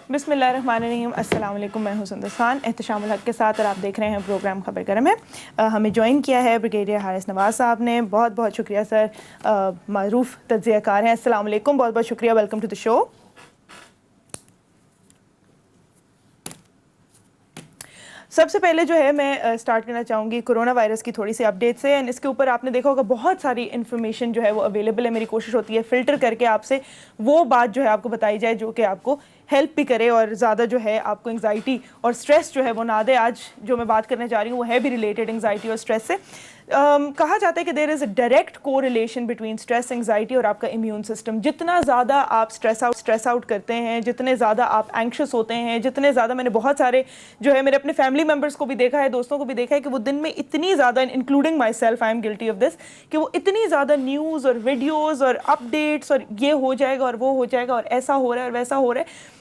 بسم اللہ الرحمن الرحیم. السلام علیکم. میں ہوں سندر خان احتشام الحق کے ساتھ اور آپ دیکھ رہے ہیں پروگرام خبر گرم ہے. ہمیں جوائن کیا ہے بریگیڈیئر حارث نواز صاحب نے. بہت بہت شکریہ سر. معروف تجزیہ کار ہیں. السلام علیکم, بہت بہت شکریہ. ویلکم ٹو دا شو. سب سے پہلے جو ہے میں اسٹارٹ کرنا چاہوں گی کرونا وائرس کی تھوڑی سی اپڈیٹ سے. اینڈ اس کے اوپر آپ نے دیکھا ہوگا بہت ساری انفارمیشن جو ہے وہ اویلیبل ہے. میری کوشش ہوتی ہے فلٹر کر کے آپ سے وہ بات جو ہے آپ کو بتائی جائے جو کہ آپ کو ہیلپ بھی کرے اور زیادہ جو ہے آپ کو انگزائٹی اور اسٹریس جو ہے وہ نہ دے. آج جو میں بات کرنے جا رہی ہوں وہ ہے بھی ریلیٹڈ انگزائٹی اور اسٹریس سے. کہا جاتا ہے کہ دیر از اے ڈائریکٹ کو ریلیشن بٹوین اسٹریس, انگزائٹی اور آپ کا امیون سسٹم. جتنا زیادہ آپ اسٹریس آؤٹ کرتے ہیں, جتنے زیادہ آپ اینکشس ہوتے ہیں, جتنے زیادہ میں نے بہت سارے جو ہے میرے اپنے فیملی ممبرس کو بھی دیکھا ہے, دوستوں کو بھی دیکھا ہے کہ وہ دن میں اتنی زیادہ, including my self, I am guilty of this, کہ وہ اتنی زیادہ نیوز اور ویڈیوز اور اپڈیٹس اور یہ ہو جائے گا اور وہ ہو جائے گا اور ایسا ہو رہا ہے اور ویسا ہو رہا ہے.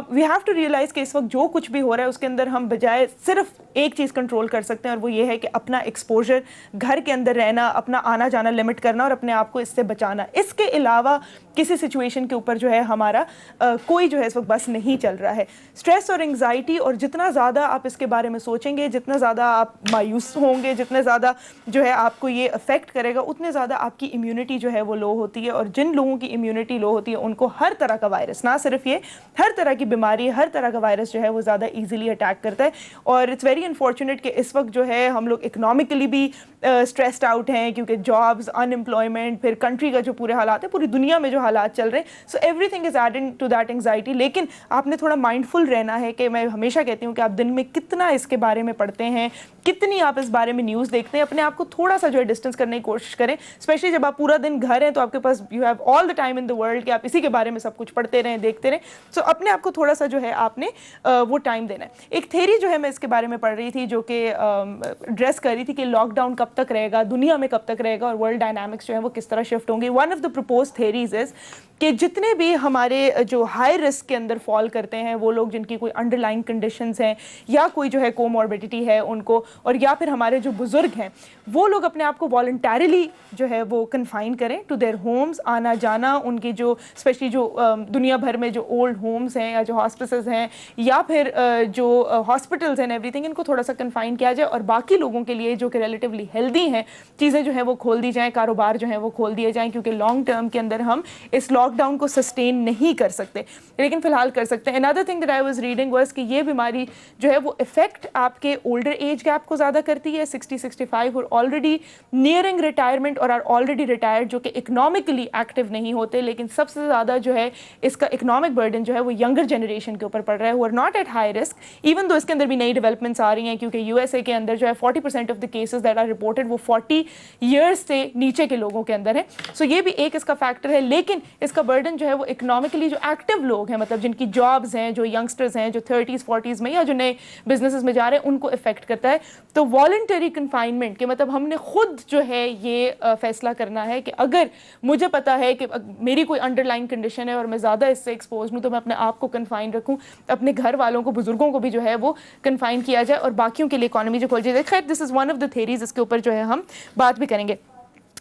وی ہیو ٹو ریئلائز کہ اس وقت جو کچھ بھی ہو رہا ہے اس کے اندر ہم بجائے صرف ایک چیز کنٹرول کر سکتے ہیں اور وہ یہ ہے کہ اپنا ایکسپوجر, گھر کے اندر رہنا, اپنا آنا جانا لمٹ کرنا اور اپنے آپ کو اس سے بچانا. اس کے علاوہ کسی سچویشن کے اوپر جو ہے ہمارا کوئی جو ہے اس وقت بس نہیں چل رہا ہے. اسٹریس اور انگزائٹی, اور جتنا زیادہ آپ اس کے بارے میں سوچیں گے, جتنا زیادہ آپ مایوس ہوں گے, جتنے زیادہ جو ہے آپ کو یہ افیکٹ کرے گا, اتنے زیادہ آپ کی امیونٹی جو ہے وہ لو ہوتی ہے. اور جن لوگوں کی امیونٹی لو ہوتی ہے ان کو ہر طرح کا وائرس, نہ صرف یہ, ہر طرح کی بیماری, ہر طرح کا وائرس جو ہے وہ زیادہ ایزیلی اٹیک کرتا ہے. اور اٹس ویری انفارچونیٹ کہ اس وقت جو ہے ہم لوگ اکنامکلی بھی اسٹریسڈ آؤٹ ہیں کیونکہ جابس, ان امپلائمنٹ, پھر کنٹری کا جو پورے حالات ہیں, پوری دنیا میں جو حالات چل رہے ہیں, so everything is adding to that anxiety. لیکن آپ نے تھوڑا مائنڈفل رہنا ہے کہ میں ہمیشہ کہتی ہوں کہ آپ دن میں کتنا اس کے بارے میں پڑھتے ہیں, کتنی آپ اس بارے میں نیوز دیکھتے ہیں. اپنے آپ کو تھوڑا سا جو ہے ڈسٹینس کرنے کی کوشش کریں, اسپیشلی جب آپ پورا دن گھر ہیں تو آپ کے پاس you have all the time in the world کہ آپ اسی کے بارے میں سب کچھ پڑھتے رہیں, دیکھتے رہیں. سو اپنے آپ کو تھوڑا سا جو ہے آپ نے وہ ٹائم دینا ہے. ایک تھیری جو ہے میں اس کے بارے میں پڑھ رہی تھی جو کہ ایڈریس کر رہی تھی کہ لاک ڈاؤن کب تک رہے گا, دنیا میں کب تک رہے گا, اور ورلڈ ڈائنامکس جو ہے وہ کس طرح شفٹ ہوں گی. One of the purpose theories is کہ جتنے بھی ہمارے جو ہائی رسک کے اندر فال کرتے ہیں وہ لوگ جن کی کوئی انڈر لائن کنڈیشنز ہیں یا کوئی جو ہے کوموربیڈیٹی ہے ان کو, اور یا پھر ہمارے جو بزرگ ہیں, وہ لوگ اپنے آپ کو والنٹیرلی جو ہے وہ کنفائن کریں ٹو دیئر ہومز. آنا جانا ان کی جو اسپیشلی جو دنیا بھر میں جو اولڈ ہومز ہیں یا جو ہاسپٹلز ہیں یا پھر جو ہاسپٹلز ہیں ایوری تھنگ, ان کو تھوڑا سا کنفائن کیا جائے. اور باقی لوگوں کے لیے جو کہ ریلیٹیولی ہیلدی ہیں, چیزیں جو ہیں وہ کھول دی جائیں, کاروبار جو ہیں وہ کھول دیے جائیں, کیونکہ لانگ ٹرم کے اندر ہم اس لاک ڈاؤن کو سسٹین نہیں کر سکتے لیکن فی الحال کر سکتے ہیں. another thing that I was reading was کہ یہ بیماری جو ہے وہ افیکٹ آپ کے اولڈر ایج گیپ کو زیادہ کرتی ہے. 60-65 اور آلریڈی نیئرنگ ریٹائرمنٹ اور آر آلریڈی ریٹائرڈ جو کہ اکنامکلی ایکٹیو نہیں ہوتے, لیکن سب سے زیادہ جو ہے اس کا اکنامک برڈن جو ہے وہ ینگر جنریشن کے اوپر پڑ رہا ہے, who are not at high risk, even though اس کے اندر بھی نئی ڈیولپمنٹس آ رہی ہیں کیونکہ یو ایس اے کے اندر جو ہے 40% of the cases that are reported وہ 40 ایئرس سے نیچے کے لوگوں کے اندر ہے. سو یہ بھی ایک اس کا فیکٹر ہے. لیکن اس کا برڈن جو ہے وہ اکنامکلی جو ایکٹیو لوگ ہیں, مطلب جن کی جابز ہیں, جو ینگسٹرز ہیں, جو 30s-40s میں یا جو نئے بزنسز میں جا رہے ہیں, ان کو افیکٹ کرتا ہے. تو والنٹری کنفائنمنٹ کے مطلب ہم نے خود جو ہے یہ فیصلہ کرنا ہے کہ اگر مجھے پتا ہے کہ میری کوئی انڈر لائن کنڈیشن ہے اور میں زیادہ اس سے ایکسپوز ہوں تو میں اپنے آپ کو کنفائن رکھوں, اپنے گھر والوں کو, بزرگوں کو بھی جو ہے وہ کنفائن کیا جائے اور باقیوں کے لیے اکانومی جو کھول جائے. خیر, this is one of the theories, اس کے اوپر جو ہے ہم بات بھی کریں گے.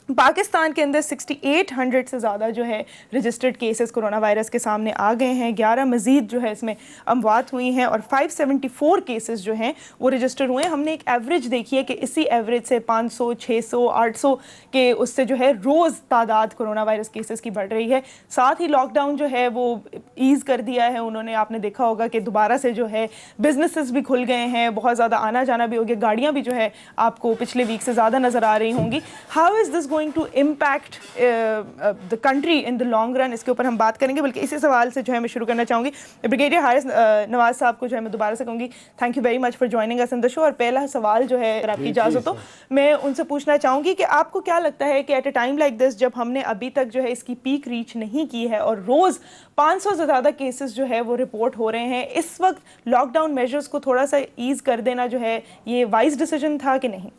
پاکستان کے اندر 6800 سے زیادہ جو ہے رجسٹرڈ کیسز کرونا وائرس کے سامنے آ گئے ہیں. 11 مزید جو ہے اس میں اموات ہوئی ہیں اور 574 کیسز جو ہیں وہ رجسٹر ہوئے ہیں. ہم نے ایک ایوریج دیکھی ہے کہ اسی ایوریج سے 500, 600, 800 کے اس سے جو ہے روز تعداد کرونا وائرس کیسز کی بڑھ رہی ہے. ساتھ ہی لاک ڈاؤن جو ہے وہ ایز کر دیا ہے انہوں نے. آپ نے دیکھا ہوگا کہ دوبارہ سے جو ہے بزنسز بھی کھل گئے ہیں, بہت زیادہ آنا جانا بھی ہو گیا, گاڑیاں بھی جو ہے آپ کو پچھلے ویک سے زیادہ نظر آ رہی ہوں گی. How is this going to impact the country in the long run, اس کے اوپر ہم بات کریں گے. بلکہ اسی سوال سے جو ہے میں شروع کرنا چاہوں گی. بریگیڈیئر حارث نواز صاحب کو جو ہے میں دوبارہ سے کہوں گی thank you very much for joining us in the show. اور پہلا سوال جو ہے اگر آپ کی اجازت ہو میں ان سے پوچھنا چاہوں گی کہ آپ کو کیا لگتا ہے کہ at a time like this, جب ہم نے ابھی تک جو ہے اس کی پیک ریچ نہیں کی ہے اور روز 500 سے زیادہ کیسز جو ہے وہ رپورٹ ہو رہے ہیں, اس وقت لاک ڈاؤن میجرز کو تھوڑا سا ایز کر دینا جو ہے یہ وائز ڈیسیجن تھا کہ نہیں؟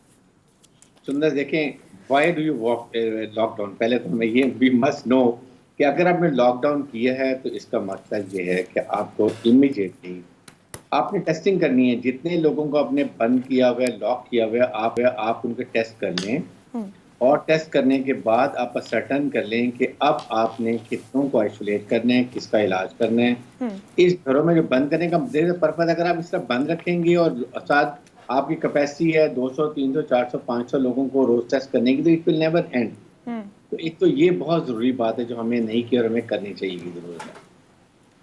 سندر دیکھیں, why do you lockdown, پہلے تو ہمیں یہ وی مسٹ نو کہ اگر آپ نے لاک ڈاؤن کیا ہے تو اس کا مقصد یہ ہے کہ آپ کو امیجیٹلی آپ نے ٹیسٹنگ کرنی ہے. جتنے لوگوں کو آپ نے بند کیا ہوا ہے, لاک کیا ہوا ہے, آپ ان کے ٹیسٹ کر لیں. اور ٹیسٹ کرنے کے بعد آپ سرٹن کر لیں کہ اب آپ نے کتنوں کو آئسولیٹ کرنا ہے, کس کا علاج کرنا ہے. اس گھروں میں جو بند کرنے کا پرپز, اگر آپ اس طرح بند رکھیں گے اور ساتھ آپ کی کیپیسٹی ہے 200 300 400 500 لوگوں کو روز ٹیسٹ کرنے کی, تو اٹ ول نیور اینڈ. تو ایک تو یہ بہت ضروری بات ہے جو ہمیں نہیں کی اور ہمیں کرنی چاہیے کی ضرورت ہے.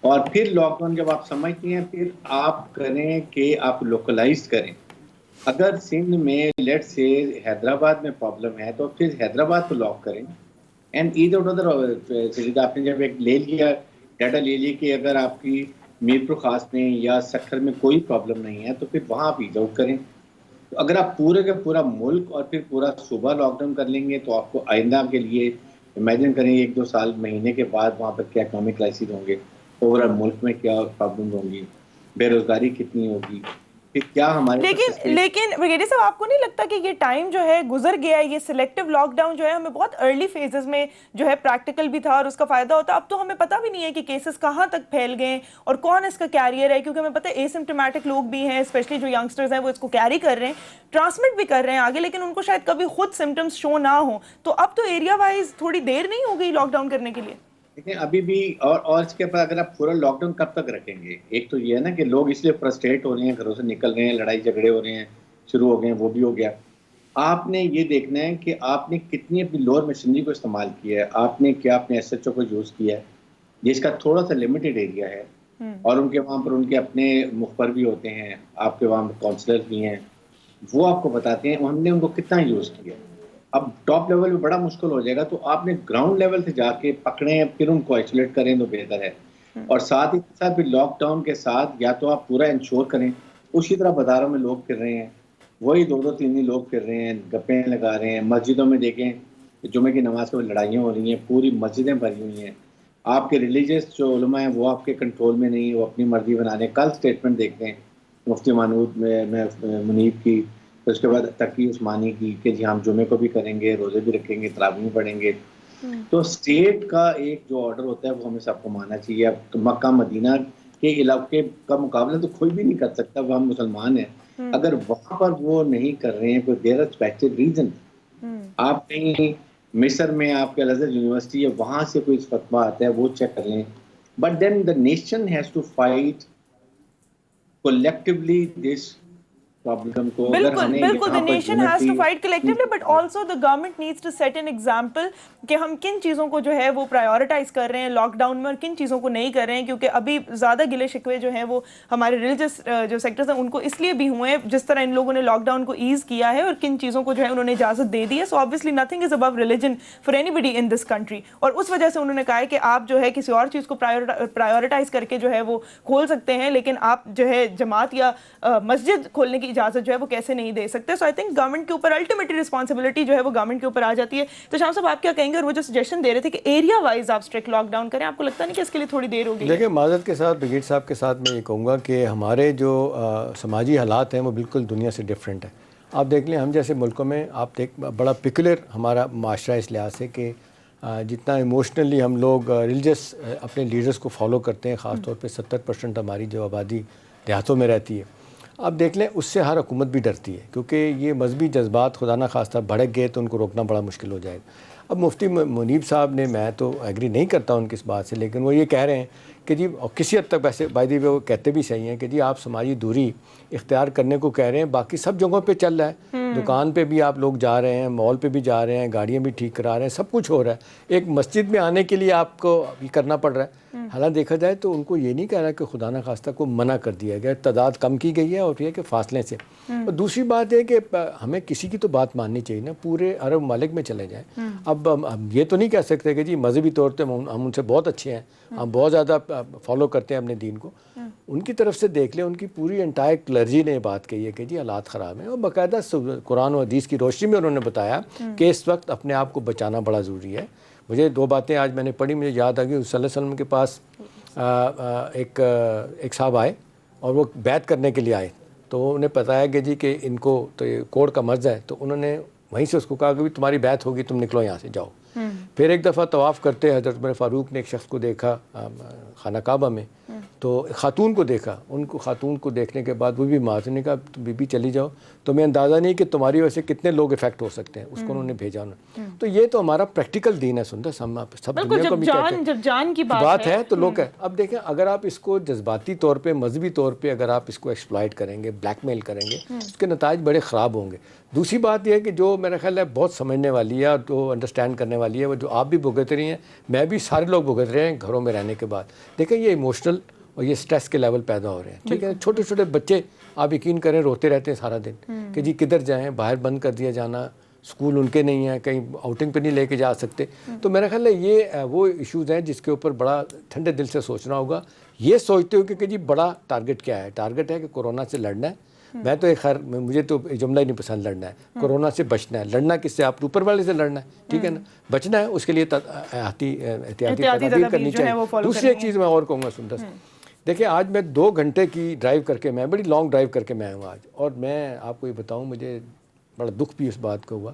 اور پھر لاک ڈاؤن جب آپ سمجھتے ہیں پھر آپ کریں کہ آپ لوکلائز کریں. اگر سندھ میں لیٹ سے حیدرآباد میں پرابلم ہے تو پھر حیدرآباد کو لاک کریں. اینڈ ادھر ادھر آپ نے جب ایک لے لیا ڈیٹا لے لی کہ اگر آپ کی میرپور خاص میں یا سکھر میں کوئی پرابلم نہیں ہے تو پھر وہاں آپ ایز آؤٹ کریں. تو اگر آپ پورے کا پورا ملک اور پھر پورا صوبہ لاک ڈاؤن کر لیں گے تو آپ کو آئندہ کے لیے امیجن کریں 1-2 سال مہینے کے بعد وہاں پر کیا اکنامک کرائسس ہوں گے, اوور آل ملک میں کیا پرابلم ہوں گی, بے روزگاری کتنی ہوگی, پھر کیا ہمارے لیکن وگیری صاحب آپ کو نہیں لگتا کہ یہ ٹائم جو ہے گزر گیا ہے, یہ سلیکٹیو لاک ڈاؤن جو ہے ہمیں بہت ارلی فیزز میں جو ہے پریکٹیکل بھی تھا اور اس کا فائدہ ہوتا, اب تو ہمیں پتہ بھی نہیں ہے کہ کیسز کہاں تک پھیل گئے اور کون اس کا کیریئر ہے, کیونکہ ہمیں پتہ ہے ایسمپٹومیٹک لوگ بھی ہیں, اسپیشلی جو ینگسٹرز ہیں وہ اس کو کیری کر رہے ہیں, ٹرانسمٹ بھی کر رہے ہیں آگے, لیکن ان کو شاید کبھی خود سمٹمز شو نہ ہوں. تو اب تو ایریا وائز تھوڑی دیر نہیں ہو گئی لاک ڈاؤن کرنے کے لیے؟ دیکھیں ابھی بھی اور اس کے بعد اگر آپ پورا لاک ڈاؤن کب تک رکھیں گے, ایک تو یہ ہے نا کہ لوگ اس لیے فرسٹریٹ ہو رہے ہیں, گھروں سے نکل رہے ہیں, لڑائی جھگڑے ہو رہے ہیں, شروع ہو گئے ہیں, وہ بھی ہو گیا. آپ نے یہ دیکھنا ہے کہ آپ نے کتنی اپنی لوور مشینری کو استعمال کیا ہے, آپ نے کیا اپنے ایس ایچ او کو یوز کیا ہے جس کا تھوڑا سا لمیٹڈ ایریا ہے, اور ان کے وہاں پر ان کے اپنے مخبر بھی ہوتے ہیں, آپ کے وہاں کاؤنسلر بھی ہیں, وہ آپ کو بتاتے ہیں ہم نے ان کو کتنا یوز کیا. اب ٹاپ لیول پہ بڑا مشکل ہو جائے گا, تو آپ نے گراؤنڈ لیول سے جا کے پکڑیں, پھر ان کو آئسولیٹ کریں تو بہتر ہے. اور ساتھ ہی ساتھ پھر لاک ڈاؤن کے ساتھ یا تو آپ پورا انشور کریں, اسی طرح بازاروں میں لوگ پھر رہے ہیں, وہی 2-3 لوگ پھر رہے ہیں, گپیں لگا رہے ہیں, مسجدوں میں دیکھیں جمعے کی نماز کے بعد لڑائیاں ہو رہی ہیں, پوری مسجدیں بھری ہوئی ہیں. آپ کے ریلیجیس جو علماء ہیں وہ آپ کے کنٹرول میں نہیں, وہ اپنی مرضی بنا رہے ہیں. کل اسٹیٹمنٹ دیکھتے ہیں مفتی مانود میں منیب کی, پھر اس کے بعد تقی عثمانی کی کہ جی ہم جمعے کو بھی کریں گے, روزے بھی رکھیں گے, تراویح بھی پڑھیں گے. تو اسٹیٹ کا ایک جو آرڈر ہوتا ہے وہ ہمیں سب کو ماننا چاہیے. اب مکہ مدینہ کے علاقے کا مقابلہ تو کوئی بھی نہیں کر سکتا, وہ ہم مسلمان ہیں. اگر وہاں پر وہ نہیں کر رہے ہیں کوئی دیر اسپیسیفک ریزن, آپ کہیں مصر میں آپ کے الازہر یونیورسٹی ہے وہاں سے کوئی فتویٰ آتا ہے وہ چیک کر لیں. But then the nation has to fight collectively this problem کو. اگر بالکل ہمیں بالکل, the یہاں پر nation has unity to fight collectively, but also the government needs to set an example کہ ہم کن چیزوں کو جو ہے وہ پرائیورٹائز کر رہے ہیں لاک ڈاؤن میں اور کن چیزوں کو نہیں کر رہے ہیں, کیونکہ ابھی زیادہ گلے شکوے جو ہیں وہ ہمارے ریلیجس جو سیکٹرز ہیں ان کو اس لیے بھی ہوئے ہیں جس طرح ان لوگوں نے لاک ڈاؤن کو ایز کیا ہے اور کن چیزوں کو جو ہے انہوں نے اجازت دے دی ہے. سو obviously nothing is above religion for anybody in this country, اور اس وجہ سے انہوں نے کہا ہے کہ آپ جو ہے کسی اور چیز کو پرائیورٹائز کر کے جو ہے وہ کھول سکتے ہیں, لیکن آپ جو ہے جماعت یا مسجد کھولنے کی اجازت جو ہے وہ کیسے نہیں دے سکتے. سو آئی تھنک گورنمنٹ کے اوپر الٹیمیٹلی رسپانسبلٹی جو ہے وہ گورنمنٹ کے اوپر آ جاتی ہے. تو شام صاحب آپ کیا کہیں گے, اور وہ جو سجیشن دے رہے تھے کہ ایریا وائز آپ اسٹرکٹ لاک ڈاؤن کریں, آپ کو لگتا نہیں کہ اس کے لیے تھوڑی دیر ہو گئی؟ دیکھیں معذرت کے ساتھ بریگیڈ صاحب کے ساتھ میں یہ کہوں گا کہ ہمارے جو سماجی حالات ہیں وہ بالکل دنیا سے ڈفرینٹ ہیں. آپ دیکھ لیں ہم جیسے ملکوں میں آپ بڑا پیکولر ہمارا معاشرہ اس لحاظ سے کہ جتنا ایموشنلی ہم لوگ ریلیجس اپنے لیڈرز کو فالو کرتے ہیں, خاص طور پہ 70% ہماری جو آبادی دیہاتوں میں رہتی ہے, آپ دیکھ لیں اس سے ہر حکومت بھی ڈرتی ہے, کیونکہ یہ مذہبی جذبات خدا نہ خواستہ بھڑک گئے تو ان کو روکنا بڑا مشکل ہو جائے گا. اب مفتی منیب صاحب نے, میں تو ایگری نہیں کرتا ان کی اس بات سے, لیکن وہ یہ کہہ رہے ہیں کہ جی, اور کسی حد تک ویسے بائی دی وے وہ کہتے بھی صحیح ہیں کہ جی آپ سماجی دوری اختیار کرنے کو کہہ رہے ہیں, باقی سب جگہوں پہ چل رہا ہے, دکان پہ بھی آپ لوگ جا رہے ہیں, مال پہ بھی جا رہے ہیں, گاڑیاں بھی ٹھیک کرا رہے ہیں, سب کچھ ہو رہا ہے. ایک مسجد میں آنے کے لیے آپ کو یہ کرنا پڑ رہا ہے. حالانکہ دیکھا جائے تو ان کو یہ نہیں کہہ رہا کہ خدا نہ خواستہ کو منع کر دیا گیا, تعداد کم کی گئی ہے اور یہ کہ فاصلے سے. اور دوسری بات ہے کہ ہمیں کسی کی تو بات ماننی چاہیے نا, پورے عرب ممالک میں چلے جائیں. اب ہم یہ تو نہیں کہہ سکتے کہ جی مذہبی طور پہ ہم ان سے بہت اچھے ہیں, ہم بہت زیادہ فالو کرتے ہیں اپنے دین کو. ان کی طرف سے دیکھ لیں, ان کی پوری انٹائر کلرجی نے یہ بات کہی ہے کہ جی حالات خراب ہیں, اور باقاعدہ قرآن و حدیث کی روشنی میں انہوں نے بتایا کہ اس وقت اپنے آپ کو بچانا بڑا ضروری ہے. مجھے 2 باتیں آج میں نے پڑھی, مجھے یاد آ گئی. صلی اللہ علیہ وسلم کے پاس ایک صاحب آئے اور وہ بیعت کرنے کے لیے آئے, تو انہیں بتایا کہ جی کہ ان کو تو یہ کوڑ کا مرض ہے, تو انہوں نے وہیں سے اس کو کہا کہ تمہاری بیعت ہوگی, تم نکلو یہاں سے, جاؤ. پھر ایک دفعہ طواف کرتے حضرت عمر فاروق نے ایک شخص کو دیکھا خانہ کعبہ میں, تو خاتون کو دیکھا، ان کو خاتون کو دیکھنے کے بعد وہ بھی ماں نے کہا تو بی بی چلی جاؤ، تو میں اندازہ نہیں کہ تمہاری وجہ سے کتنے لوگ افیکٹ ہو سکتے ہیں، اس کو انہوں نے بھیجا تو یہ تو ہمارا پریکٹیکل دین ہے سندس، ہم سب دنیا کو بھی کہتے ہیں جب جان کی بات ہے تو لوگ ہے۔ اب دیکھیں اگر آپ اس کو جذباتی طور پہ مذہبی طور پہ اگر آپ اس کو ایکسپلائٹ کریں گے، بلیک میل کریں گے، اس کے نتائج بڑے خراب ہوں گے۔ دوسری بات یہ ہے کہ جو میرا خیال ہے بہت سمجھنے والی ہے اور جو انڈرسٹینڈ کرنے والی ہے، وہ جو آپ بھی بھگت رہی ہیں، میں بھی، سارے لوگ بھگت رہے ہیں گھروں میں رہنے کے بعد، دیکھیں یہ ایموشنل اور یہ سٹریس کے لیول پیدا ہو رہے ہیں، ٹھیک ہے۔ چھوٹے چھوٹے بچے آپ یقین کریں روتے رہتے ہیں سارا دن کہ جی کدھر جائیں، باہر بند کر دیا جانا، اسکول ان کے نہیں ہیں، کہیں آؤٹنگ پہ نہیں لے کے جا سکتے۔ تو میرا خیال ہے یہ وہ ایشوز ہیں جس کے اوپر بڑا ٹھنڈے دل سے سوچنا ہوگا، یہ سوچتے ہو کہ جی بڑا ٹارگٹ کیا ہے؟ ٹارگٹ ہے کہ کورونا سے لڑنا ہے۔ میں تو خیر مجھے تو جملہ ہی نہیں پسند، لڑنا ہے کورونا سے بچنا ہے۔ لڑنا کس سے؟ آپ اوپر والے سے لڑنا ہے، ٹھیک ہے نا، بچنا ہے اس کے لیے احتیاطی تدابیر کرنی چاہیے۔ دوسری ایک چیز میں اور کہوں گا سندس، دیکھیں آج میں 2 گھنٹے کی ڈرائیو کر کے، میں بڑی لانگ ڈرائیو کر کے میں آیا ہوں آج، اور میں آپ کو یہ بتاؤں مجھے بڑا دکھ بھی اس بات کا ہوا،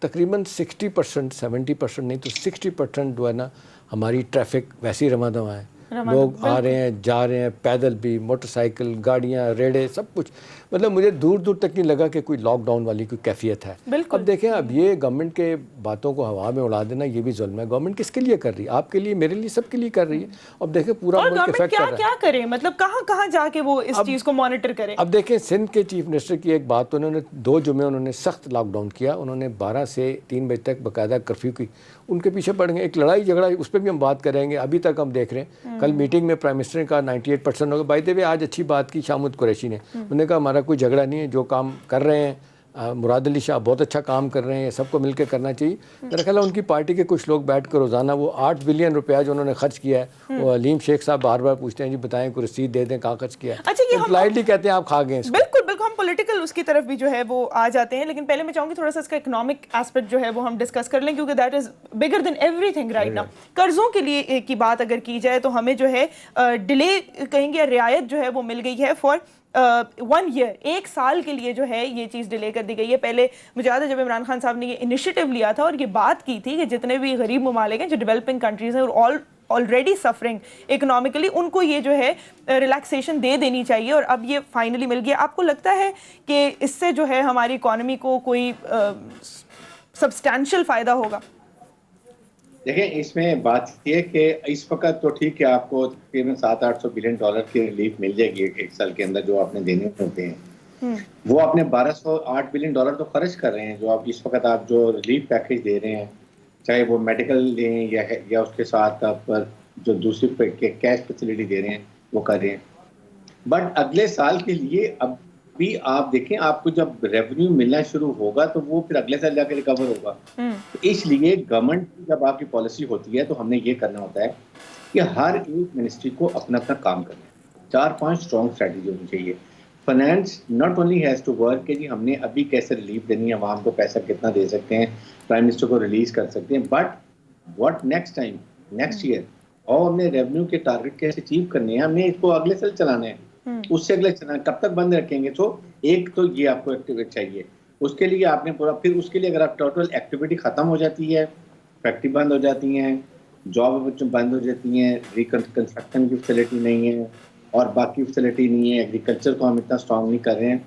تقریباً 60%، 70% نہیں تو 60% جو ہے نا ہماری ٹریفک ویسی رواں دواں ہے، لوگ آ رہے ہیں جا رہے ہیں، پیدل بھی، موٹر سائیکل، گاڑیاں، ریڑے، سب کچھ، مطلب مجھے دور دور تک نہیں لگا کہ کوئی لاک ڈاؤن والی کوئی کیفیت ہے۔ اب دیکھیں اب یہ گورنمنٹ کے باتوں کو ہوا میں اڑا دینا یہ بھی ظلم ہے۔ گورنمنٹ کس کے لیے کر رہی ہے؟ آپ کے لیے، میرے لیے، سب کے لیے کر رہی ہے۔ اب دیکھیں پورا ملک افیکٹ کر رہا ہے، کیا کرے، مطلب کہاں کہاں جا کے وہ اس چیز کو مانیٹر کرے۔ اب دیکھیں سندھ کے چیف منسٹر کی ایک بات، انہوں نے 2 جمعے انہوں نے سخت لاک ڈاؤن کیا، انہوں نے 12 سے 3 بجے تک باقاعدہ کرفیو کی، ان کے پیچھے پڑ گئے، ایک لڑائی جھگڑا، اس پہ بھی ہم بات کریں گے۔ ابھی تک ہم دیکھ رہے ہیں، کل میٹنگ میں پرائم منسٹر نے کہا 98% ہوگا۔ بائی دی وے آج اچھی بات کی شامد قریشی نے، انہوں نے کہا ہمارا کوئی جھگڑا نہیں ہے، جو کام کر رہے ہیں مراد علی شاہ بہت اچھا کام کر رہے ہیں، سب کو مل کے کرنا چاہیے۔ میرا خیال ہے ان کی پارٹی کے کچھ لوگ بیٹھ کر روزانہ وہ 8 بلین روپیہ جو انہوں نے خرچ کیا ہے، وہ علیم شیخ صاحب بار بار پوچھتے ہیں جی بتائیں کوئی رسید دے دیں کہاں خرچ کیا ہے، پولائٹلی کہتے ہیں آپ کھا گئے۔ بالکل بالکل، ہم پولیٹیکل اس کی طرف بھی جو ہے وہ آ جاتے ہیں، لیکن پہلے میں چاہوں گی تھوڑا سا اس کا اکنامک ایسپیکٹ جو ہے وہ ہم ڈسکس کر لیں، کیونکہ that is bigger than everything right now. قرضوں کے لیے کی بات اگر کی جائے تو ہمیں جو ہے ڈیلے کہیں گے، رعایت جو ہے وہ مل گئی ہے فار 1 ایئر، 1 سال کے لیے جو ہے یہ چیز ڈیلے کر دی گئی ہے۔ پہلے مجھے یاد ہے جب عمران خان صاحب نے یہ انیشیٹو لیا تھا اور یہ بات کی تھی کہ جتنے بھی غریب ممالک ہیں، جو ڈیولپنگ کنٹریز ہیں اور آلریڈی سفرنگ اکنامکلی، ان کو یہ جو ہے ریلیکسیشن دے دینی چاہیے، اور اب یہ فائنلی مل گیا۔ آپ کو لگتا ہے کہ اس سے جو ہے ہماری اکانومی کو کوئی سبسٹینشیل فائدہ ہوگا؟ دیکھیں اس میں بات یہ ہے کہ اس وقت تو ٹھیک ہے آپ کو تقریباً $700-800 بلین کی ریلیف مل جائے گی 1 سال کے اندر جو آپ نے دینے ہوتے ہیں، وہ آپ نے $1208 بلین تو خرچ کر رہے ہیں، جو آپ اس وقت آپ جو ریلیف پیکیج دے رہے ہیں، چاہے وہ میڈیکل لیں یا اس کے ساتھ آپ جو دوسری کیش فیسلٹی دے رہے ہیں وہ کر رہے ہیں، بٹ اگلے سال کے لیے اب بھی آپ دیکھیں آپ کو جب ریونیو ملنا شروع ہوگا تو وہ پھر اگلے سال جا کے ریکور ہوگا۔ اس لیے گورنمنٹ کی جب آپ کی پالیسی ہوتی ہے تو ہم نے یہ کرنا ہوتا ہے کہ ہر ایک منسٹری کو اپنا اپنا کام کرنا ہے، 4-5 اسٹرانگ اسٹریٹجی ہونی چاہیے۔ Finance not only has to work کہ جی ہم نے ابھی کیسے ریلیف دینی ہے، عوام کو پیسہ کتنا دے سکتے ہیں، پرائم منسٹر کو ریلیز کر سکتے ہیں، but what next time, next year, اور ہم نے ریونیو کے ٹارگٹ کیسے اچیو کرنے ہیں، ہم نے اس کو اگلے سال چلانا ہے، اس سے اگلے چلانا ہے، کب تک بند رکھیں گے؟ تو ایک تو یہ آپ کو ایکٹیویٹ چاہیے، اس کے لیے آپ نے پورا، پھر اس کے لیے اگر آپ ٹوٹل ایکٹیویٹی ختم ہو جاتی ہے، فیکٹری بند ہو جاتی ہیں، جاب بند ہو جاتی ہیں، کنسٹرکشن کی فیسلٹی نہیں ہے اور باقی فیسلٹی نہیں ہے، ایگریکلچر کو ہم اتنا اسٹرانگ نہیں کر رہے ہیں،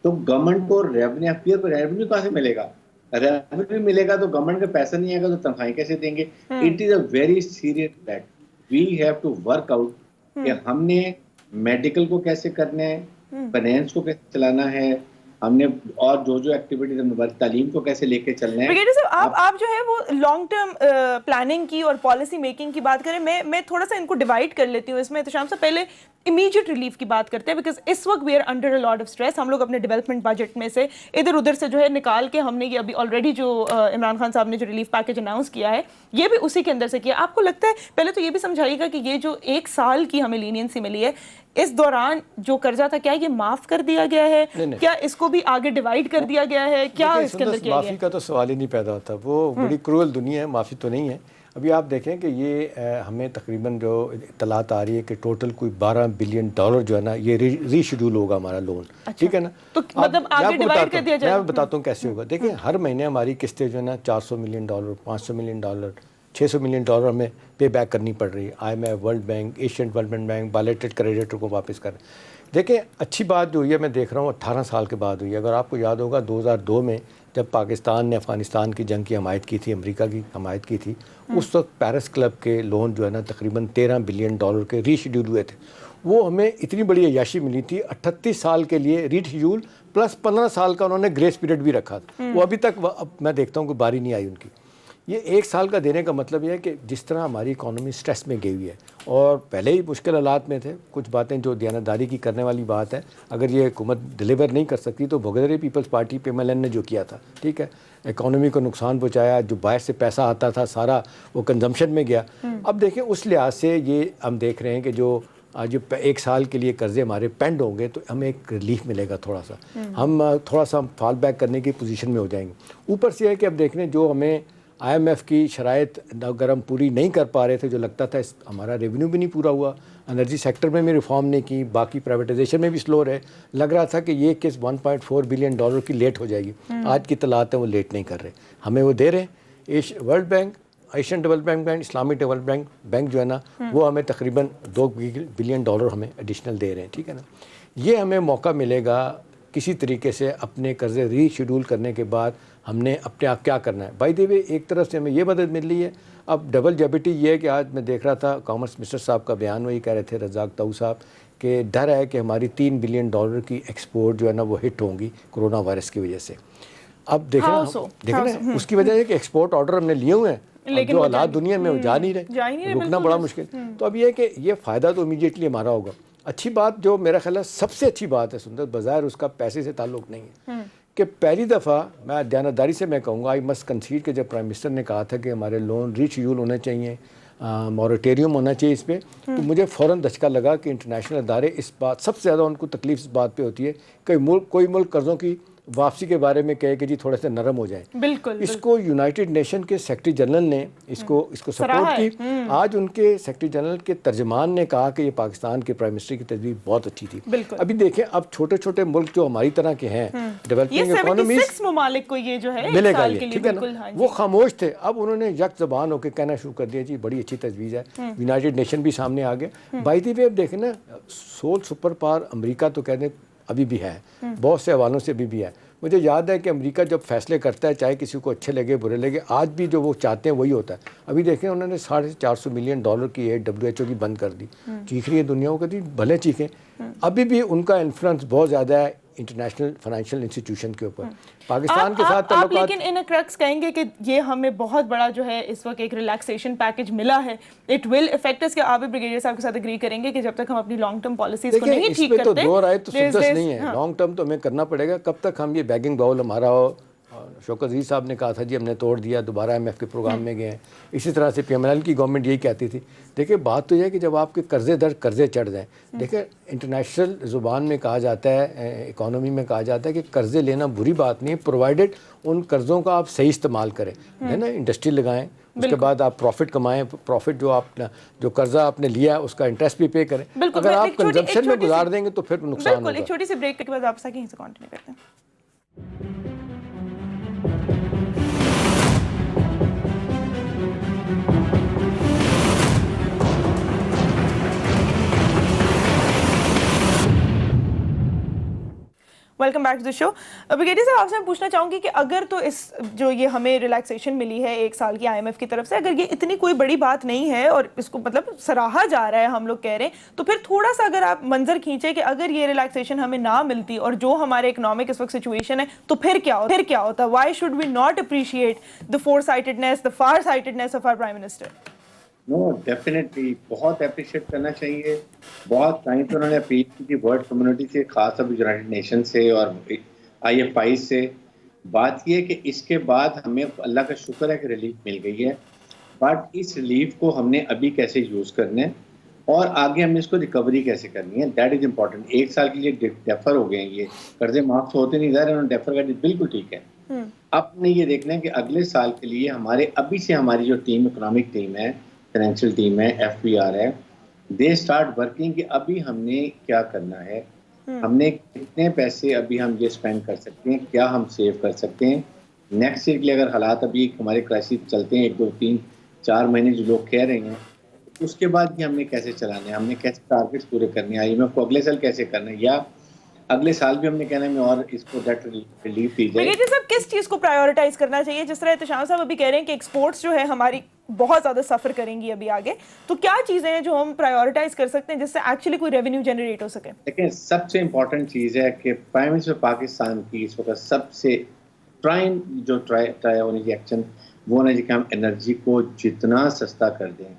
تو گورنمنٹ کو ریونیو کہاں سے ملے گا؟ ریونیو ملے گا تو گورنمنٹ کا پیسہ نہیں آئے گا تو تنخواہیں کیسے دیں گے؟ It is a very serious bet, we have to work out کہ ہم نے میڈیکل کو کیسے کرنا ہے، فائنینس کو کیسے چلانا ہے، ہم نے اور جو ایکٹیویٹیز ہم تعلیم کو کیسے لے کے چلنا ہے۔ برگیڈیئر صاحب آپ جو ہے وہ لانگ ٹرم پلاننگ کی اور پالیسی میکنگ کی بات کریں، میں تھوڑا سا ان کو ڈیوائڈ کر لیتی ہوں اس میں۔ احتشام سے پہلے امیجیٹ ریلیف کی بات کرتے ہیں، بیکاز اس وقت we are under a lot of stress. ہم لوگ اپنے ڈیولپمنٹ بجٹ میں سے ادھر ادھر سے جو ہے نکال کے ہم نے یہ ابھی آلریڈی جو عمران خان صاحب نے جو ریلیف پیکیج اناؤنس کیا ہے یہ بھی اسی کے اندر سے کیا۔ آپ کو لگتا ہے، پہلے تو یہ بھی سمجھائیے گا کہ یہ جو 1 سال کی ہمیں لینینسی ملی ہے، اس دوران جو قرضہ تھا کیا یہ معاف کر دیا گیا ہے؟ کیا اس کو بھی آگے ڈیوائڈ کر دیا گیا ہے؟ کیا اس کے اندر کیا گیا؟ معافی کا تو سوال ہی نہیں پیدا ہوتا، وہ بڑی کرول دنیا ہے، معافی تو نہیں ہے۔ ابھی آپ دیکھیں کہ یہ ہمیں تقریباً جو اطلاعات آ رہی ہے کہ ٹوٹل کوئی $12 بلین جو ہے نا یہ ری شیڈول ہوگا ہمارا لون، ٹھیک ہے نا؟ تو مطلب آگے ڈیوائڈ کر دیا جائے۔ میں بتاتا ہوں کیسے ہوگا۔ دیکھیں ہر مہینے ہماری قسطیں جو ہے نا $400 ملین، $500 ملین، $600 ملین ہمیں پے بیک کرنی پڑ رہی ہے. IMF, world bank, Asian development bank bilateral creditor کو واپس کر. دیکھیں اچھی بات جو ہوئی ہے میں دیکھ رہا ہوں 18 سال کے بعد ہوئی ہے. اگر آپ کو یاد ہوگا 2002 میں جب پاکستان نے افغانستان کی جنگ کی حمایت کی تھی, امریکہ کی حمایت کی تھی, اس وقت پیرس کلب کے لون جو ہے نا تقریباً $13 بلین کے ری شیڈول ہوئے تھے. وہ ہمیں اتنی بڑی عیاشی ملی تھی, 38 سال کے لیے ری شیڈول پلس 15 سال کا انہوں نے گریس پیریڈ بھی رکھا تھا. وہ ابھی تک میں دیکھتا ہوں کہ باری نہیں آئی ان کی. یہ 1 سال کا دینے کا مطلب یہ ہے کہ جس طرح ہماری اکانومی سٹریس میں گئی ہوئی ہے اور پہلے ہی مشکل حالات میں تھے, کچھ باتیں جو دیانتداری کی کرنے والی بات ہے, اگر یہ حکومت ڈیلیور نہیں کر سکتی تو بغیر پیپلز پارٹی PMLN نے جو کیا تھا, ٹھیک ہے, اکانومی کو نقصان پہنچایا, جو باہر سے پیسہ آتا تھا سارا وہ کنزمپشن میں گیا. اب دیکھیں اس لحاظ سے یہ ہم دیکھ رہے ہیں کہ جو 1 سال کے لیے قرضے ہمارے پینڈ ہوں گے تو ہمیں ایک ریلیف ملے گا, تھوڑا سا ہم فال بیک کرنے کی پوزیشن میں ہو جائیں گے. اوپر سے ہے کہ اب دیکھ رہے ہیں جو ہمیں IMF کی شرائط اگر ہم پوری نہیں کر پا رہے تھے, جو لگتا تھا ہمارا ریونیو بھی نہیں پورا ہوا, انرجی سیکٹر میں بھی ریفارم نہیں کی, باقی پرائیویٹائزیشن میں بھی سلو رہے, لگ رہا تھا کہ یہ کس $1.4 بلین کی لیٹ ہو جائے گی. آج کی اطلاعات ہیں وہ لیٹ نہیں کر رہے, ہمیں وہ دے رہے ہیں. World bank, Asian development bank, اسلامی ڈیولپمنٹ بینک جو ہے نا وہ ہمیں تقریباً $2 بلین ہمیں ایڈیشنل دے رہے ہیں, ٹھیک ہے نا. یہ ہمیں موقع ملے گا کسی طریقے سے اپنے قرضے ری شیڈول کرنے کے بعد ہم نے اپنے آپ کیا کرنا ہے. بائی دی وے ایک طرف سے ہمیں یہ مدد مل رہی ہے. اب ڈبل جیبٹی یہ ہے کہ آج میں دیکھ رہا تھا کامرس منسٹر صاحب کا بیان, وہی کہہ رہے تھے رزاق طاؤ صاحب, کہ ڈر ہے کہ ہماری $3 بلین کی ایکسپورٹ جو ہے نا وہ ہٹ ہوں گی کورونا وائرس کی وجہ سے. اب دیکھنا اس کی وجہ ہے کہ ایکسپورٹ آرڈر ہم نے لیے ہوئے ہیں لیکن جو حالات دنیا میں جا نہیں رہے, رکنا بڑا مشکل. تو اب یہ ہے کہ یہ فائدہ تو امیڈیٹلی ہمارا ہوگا. اچھی بات جو میرا خیال ہے سب سے اچھی بات ہے سندر, بظاہر اس کا پیسے سے تعلق نہیں ہے, کہ پہلی دفعہ میں دیانتداری سے میں کہوں گا آئی مسٹ کنسیڈ کہ جب پرائم منسٹر نے کہا تھا کہ ہمارے لون ری شیڈول ہونے چاہیے, موریٹیریم ہونا چاہیے اس پہ, تو مجھے فوراً دھچکا لگا کہ انٹرنیشنل ادارے اس بات سب سے زیادہ ان کو تکلیف اس بات پہ ہوتی ہے کہ کوئی ملک قرضوں کی واپسی کے بارے میں کہے کہ جی تھوڑے سے نرم ہو جائیں. بالکل اس کو یونائٹڈ نیشن کے سیکرٹری جنرل نے اس کو سپورٹ کی. آج ان کے سیکرٹری جنرل کے ترجمان نے کہا کہ یہ پاکستان کے پرائم منسٹر کی تدبیر بہت اچھی تھی. ابھی دیکھیں اب چھوٹے چھوٹے ملک جو ہماری طرح کے ہیں ڈیولپنگ اکانومیز ممالک کو یہ جو ہے ملے گا یہ, ٹھیک ہے نا. وہ خاموش تھے, اب انہوں نے یک زبان ہو کے کہنا شروع کر دیا جی بڑی اچھی تجویز ہے. یونائٹڈ نیشن بھی سامنے آ گیا. بائی دی وے اب دیکھیں نا سول سپر پاور امریکہ تو کہتے ہیں ابھی بھی ہے, بہت سے حوالوں سے بھی ہے. مجھے یاد ہے کہ امریکہ جب فیصلے کرتا ہے چاہے کسی کو اچھے لگے برے لگے, آج بھی جو وہ چاہتے ہیں وہی ہوتا ہے. ابھی دیکھیں انہوں نے $450 ملین کی ایڈ WHO کی بند کر دی. چیخ رہی ہے دنیا کو, کہتی بھلے چیخیں. ابھی بھی ان کا انفلوئنس بہت زیادہ ہے انٹرنیشنل فائنینشیل انسٹیٹیوشن کے اوپر. پاکستان کے ساتھ تعلقات, لیکن ان کرکس کہیں گے کہ یہ ہمیں بہت بڑا جو ہے اس وقت ایک ریلیکسیشن پیکج ملا ہے, اٹ ول افیکٹ اس. کہ آپ بریگیڈیئر صاحب کے ساتھ اگری کریں گے کہ جب تک ہم اپنی لانگ ٹرم پالیسیز کو نہیں ٹھیک کرتے, اس پہ تو دو رائے تو سدس نہیں ہے. لانگ ٹرم تو ہمیں کرنا پڑے گا. کب تک ہم یہ بیگنگ باؤل ہمارا ہو. شوکت عزیز صاحب نے کہا تھا جی ہم نے توڑ دیا, دوبارہ IMF کے پروگرام میں گئے ہیں. اسی طرح سے PMLN کی گورنمنٹ یہی کہتی تھی. دیکھیں بات تو یہ ہے کہ جب آپ کے قرضے در قرضے چڑھ جائیں, دیکھیں انٹرنیشنل زبان میں کہا جاتا ہے, اکانومی میں کہا جاتا ہے کہ قرضے لینا بری بات نہیں ہے پرووائڈڈ ان قرضوں کا آپ صحیح استعمال کریں, ہے نا. انڈسٹری لگائیں, اس کے بعد آپ پروفٹ کمائیں, پروفٹ جو قرضہ آپ نے لیا ہے اس کا انٹرسٹ بھی پے کریں. اگر آپ کنزمپشن میں گزار دیں گے تو پھر نقصان ہوگا. ایک چھوٹی سی بریک کے بعد آپ سے کہیں سے کنٹینیو کرتے ہیں. Welcome back to the show. Brigadier صاحب آپ سے میں پوچھنا چاہوں گی کہ اگر تو اس جو یہ ہمیں ریلیکسیشن ملی ہے 1 سال کی IMF کی طرف سے, اگر یہ اتنی کوئی بڑی بات نہیں ہے اور اس کو مطلب سراہا جا رہا ہے, ہم لوگ کہہ رہے ہیں, تو پھر تھوڑا سا اگر آپ منظر کھینچیں کہ اگر یہ ریلیکسیشن ہمیں نہ ملتی اور جو ہمارے اکنامک اس وقت سچویشن ہے تو پھر کیا ہوتا. Why should we not appreciate the foresightedness, the farsightedness of our prime minister. No definitely بہت اپریشیٹ کرنا چاہیے. بہت ٹائم تو انہوں نے اپیل کی تھی ورلڈ کمیونٹی سے, خاص طور پہ یونائٹڈ نیشن سے اور IFI سے. بات یہ ہے کہ اس کے بعد ہمیں اللہ کا شکر ہے کہ ریلیف مل گئی ہے, بٹ اس ریلیف کو ہم نے ابھی کیسے یوز کرنا ہے اور آگے ہم نے اس کو ریکوری کیسے کرنی ہے, دیٹ از امپورٹنٹ. 1 سال کے لیے ڈیفر ہو گئے ہیں, یہ قرضے معاف ہوتے نہیں, ظاہر انہوں نے ڈیفر کر دی, بالکل ٹھیک ہے. اب نے یہ دیکھنا ہے کہ اگلے سال کے لیے ہمارے ابھی سے ہماری جو ٹیم, اکنامک ٹیم ہے, فائنینشیل ٹیم ہے, FBR ہے, دے اسٹارٹ ورکنگ کہ ابھی ہم نے کیا کرنا ہے, ہم نے کتنے پیسے ابھی ہم یہ اسپینڈ کر سکتے ہیں, کیا ہم سیو کر سکتے ہیں نیکسٹ ایئر کے لیے. اگر حالات ابھی ہمارے کرائسس چلتے ہیں 1 2 3 4 مہینے جو لوگ کہہ رہے ہیں اس کے بعد بھی ہم نے کیسے چلانا ہے, ہم نے کیسے ٹارگیٹس پورے کرنے ہیں, IMF کو اگلے سال کیسے کرنا ہے, یا اگلے سال بھی ہم نے کہنا ہے میں اور اس کو ڈیٹ ریلیف دی جائے. بریگیڈیئر صاحب کس چیز کو پرائیورٹائز کرنا چاہیے؟ جس طرح احتشام صاحب ابھی کہہ رہے ہیں کہ ایکسپورٹس جو ہے ہماری بہت زیادہ سفر کریں گی ابھی آگے, تو کیا چیزیں ہیں جو ہم پرائیورٹائز کر سکتے ہیں جس سے ایکچولی کوئی ریونیو جنریٹ ہو سکے؟ لیکن سب سے امپورٹنٹ چیز ہے کہ پرائم منسٹر پاکستان کی اس وقت سب سے پرائم جو ٹرائی ہونی چاہیے ایکشن وہ ہونا چاہیے کہ ہم انرجی کو جتنا سستا کر دیں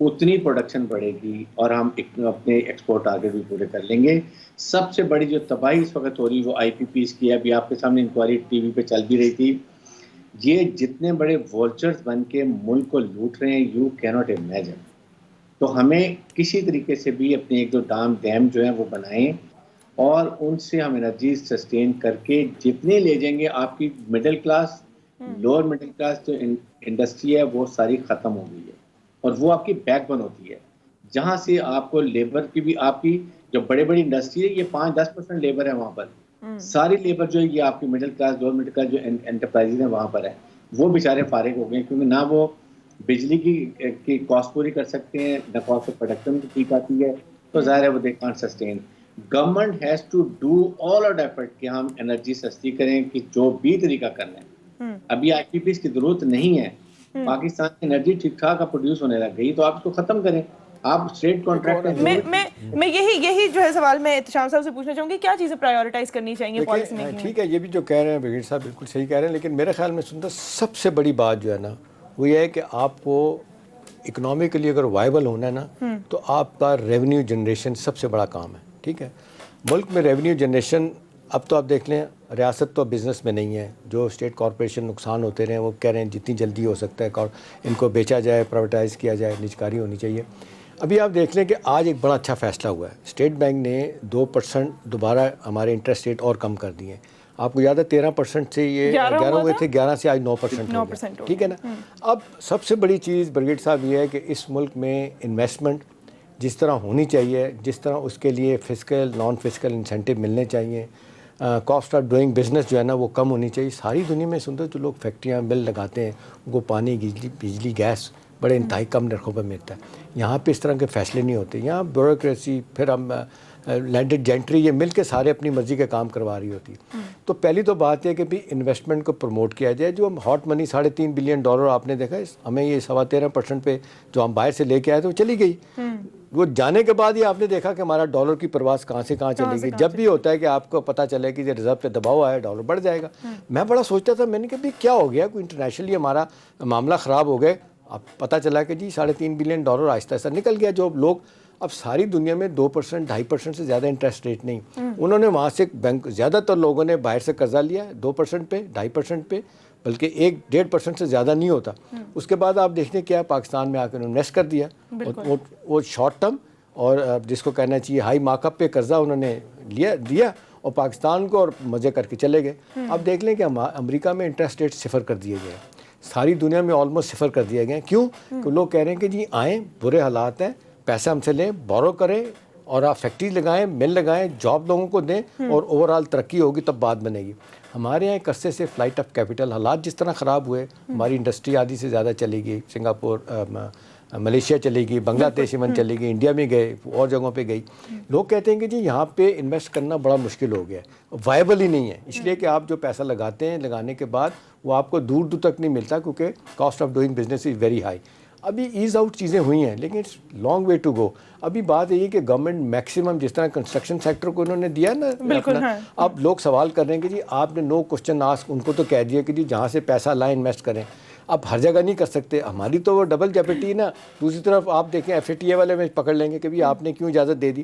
اتنی پروڈکشن بڑھے گی اور ہم اپنے ایکسپورٹ ٹارگیٹ بھی پورے کر لیں گے. سب سے بڑی جو تباہی اس وقت ہو رہی ہے وہ IPPs کی ہے. ابھی آپ کے سامنے انکوائری ٹی وی پہ چل بھی رہی تھی. یہ جتنے بڑے وولچرز بن کے ملک کو لوٹ رہے ہیں یو کیناٹ امیجن. تو ہمیں کسی طریقے سے بھی اپنے ایک دو ڈیم جو ہیں وہ بنائیں اور ان سے ہم انرجی سسٹین کر کے جتنے لے جائیں گے. آپ کی middle class lower middle class جو انڈسٹری ہے وہ ساری ختم ہو گئی ہے اور وہ آپ کی بیک بن ہوتی ہے جہاں سے آپ کو لیبر کی بھی آپ کی جو بڑے بڑی انڈسٹری ہے یہ 5-10% لیبر ہے وہاں پر. ساری لیبر جو ہے یہ آپ کی middle class lower middle class جو انٹرپرائز ہیں وہاں پر ہے وہ بیچارے فارغ ہو گئے کیونکہ نہ وہ بجلی کی کاسٹ پوری کر سکتے ہیں نہ کاسٹ آف پروڈکشن کی ٹھیک آتی ہے. تو ظاہر ہے وہ they can't sustain. Government has to do all out effort کہ ہم انرجی سستی کریں کہ جو بھی طریقہ کرنا ہے. ابھی IPPs کی ضرورت نہیں ہے. پاکستان کی انرجی ٹھیک ٹھاک پروڈیوس ہونے لگ گئی تو آپ اس کو ختم کریں. آپ اسٹریٹ کانٹریکٹ میں یہی جو ہے سوال میں احتشام صاحب سے پوچھنا چاہوں گی, کیا چیزیں پرائیورٹائز کرنی چاہیے پالیسی میکنگ میں؟ ٹھیک ہے, یہ بھی جو کہہ رہے ہیں بریگیڈیئر صاحب بالکل صحیح کہہ رہے ہیں, لیکن میرے خیال میں سنتا سب سے بڑی بات جو ہے نا وہ یہ ہے کہ آپ کو اکنامکلی اگر وائبل ہونا ہے نا تو آپ کا ریونیو جنریشن سب سے بڑا کام ہے. ٹھیک ہے, ملک میں ریونیو جنریشن اب تو آپ دیکھ لیں ریاست تو بزنس میں نہیں ہے. جو اسٹیٹ کارپوریشن نقصان ہوتے رہے ہیں وہ کہہ رہے ہیں جتنی جلدی ہو سکتا ہے ان کو بیچا جائے, پرائیویٹائز کیا جائے, نجکاری ہونی چاہیے. ابھی آپ دیکھ لیں کہ آج ایک بڑا اچھا فیصلہ ہوا ہے. اسٹیٹ بینک نے 2% دوبارہ ہمارے انٹرسٹ ریٹ اور کم کر دیے ہیں. آپ کو یاد ہے 13% سے یہ 11 ہوئے تھے, 11 سے آج 9% ہو گئے. ٹھیک ہے نا. اب سب سے بڑی چیز بریگیڈیئر صاحب یہ ہے کہ اس ملک میں انویسٹمنٹ جس طرح ہونی چاہیے, جس طرح اس کے لیے فزیکل نان فزیکل انسینٹیو ملنے چاہیے, کاسٹ آف ڈوئنگ بزنس جو ہے نا وہ کم ہونی چاہیے. ساری دنیا میں سنتے جو لوگ فیکٹریاں مل لگاتے ہیں ان کو پانی بجلی گیس بڑے انتہائی کم نرخوں پہ ملتا ہے. یہاں پہ اس طرح کے فیصلے نہیں ہوتے. یہاں بیوروکریسی پھر ہم لینڈڈ جینٹری یہ مل کے سارے اپنی مرضی کے کام کروا رہی ہوتی ہے. تو پہلی تو بات ہے کہ بھی انویسٹمنٹ کو پروموٹ کیا جائے. جو ہاٹ منی $3.5 بلین آپ نے دیکھا, ہمیں یہ 13.25% پہ جو ہم باہر سے لے کے آئے تھے وہ چلی گئی. وہ جانے کے بعد ہی آپ نے دیکھا کہ ہمارا ڈالر کی پرواز کہاں سے کہاں چلے گی. جب بھی ہوتا ہے کہ آپ کو پتہ چلے کہ یہ ریزرو پہ دباؤ آیا ڈالر بڑھ جائے گا. میں بڑا سوچتا تھا, میں نے کہا بھی کیا ہو گیا, کوئی انٹرنیشنلی ہمارا معاملہ خراب ہو گئے. اب پتہ چلا کہ جی $3.5 بلین آہستہ آہستہ نکل گیا. جو لوگ اب ساری دنیا میں 2% 2.5% سے زیادہ انٹرسٹ ریٹ نہیں. انہوں نے وہاں سے بینک زیادہ تر لوگوں نے باہر سے قرضہ لیا 2% پہ 2.5% پہ, بلکہ 1-1.5% سے زیادہ نہیں ہوتا. اس کے بعد آپ دیکھتے کیا پاکستان میں آ کر انویسٹ کر دیا. وہ شارٹ ٹرم اور جس کو کہنا چاہیے ہائی مارک اپ پہ قرضہ انہوں نے دیا اور پاکستان کو اور مزے کر کے چلے گئے. اب دیکھ لیں کہ امریکہ میں انٹرسٹ ریٹ 0 کر دیے گئے, ساری دنیا میں آلموسٹ 0 کر دیے گئے. کیوں کہ لوگ کہہ رہے ہیں کہ جی آئیں, برے حالات ہیں, پیسہ ہم سے لیں, بورو کریں اور آپ فیکٹری لگائیں, مل لگائیں, جاب لوگوں کو دیں اور اوور آل ترقی ہوگی تب بات بنے گی. ہمارے یہاں ایک عرصے سے فلائٹ آف کیپٹل حالات جس طرح خراب ہوئے, ہماری انڈسٹری آدھی سے زیادہ چلی گئی, سنگاپور ملیشیا چلی گئی, بنگلہ دیش ایون چلی گئی, انڈیا میں گئے, اور جگہوں پہ گئی. لوگ کہتے ہیں کہ جی یہاں پہ انویسٹ کرنا بڑا مشکل ہو گیا ہے, وائبل ہی نہیں ہے. اس لیے کہ آپ جو پیسہ لگاتے ہیں لگانے کے بعد وہ آپ کو دور دور تک نہیں ملتا کیونکہ cost of doing business is very high. ابھی ایز آؤٹ چیزیں ہوئی ہیں لیکن it's long way to go. ابھی بات یہ ہے کہ گورنمنٹ میکسیمم جس طرح کنسٹرکشن سیکٹر کو انہوں نے دیا نا اپنا, اب لوگ سوال کر رہے ہیں کہ جی آپ نے نو کوسچن آسک, ان کو تو کہہ دیا کہ جی جہاں سے پیسہ لائیں انویسٹ کریں. اب ہر جگہ نہیں کر سکتے, ہماری تو وہ ڈبل جیپٹی نا. دوسری طرف آپ دیکھیں FATA والے میں پکڑ لیں گے کہ بھی آپ نے کیوں اجازت دے دی.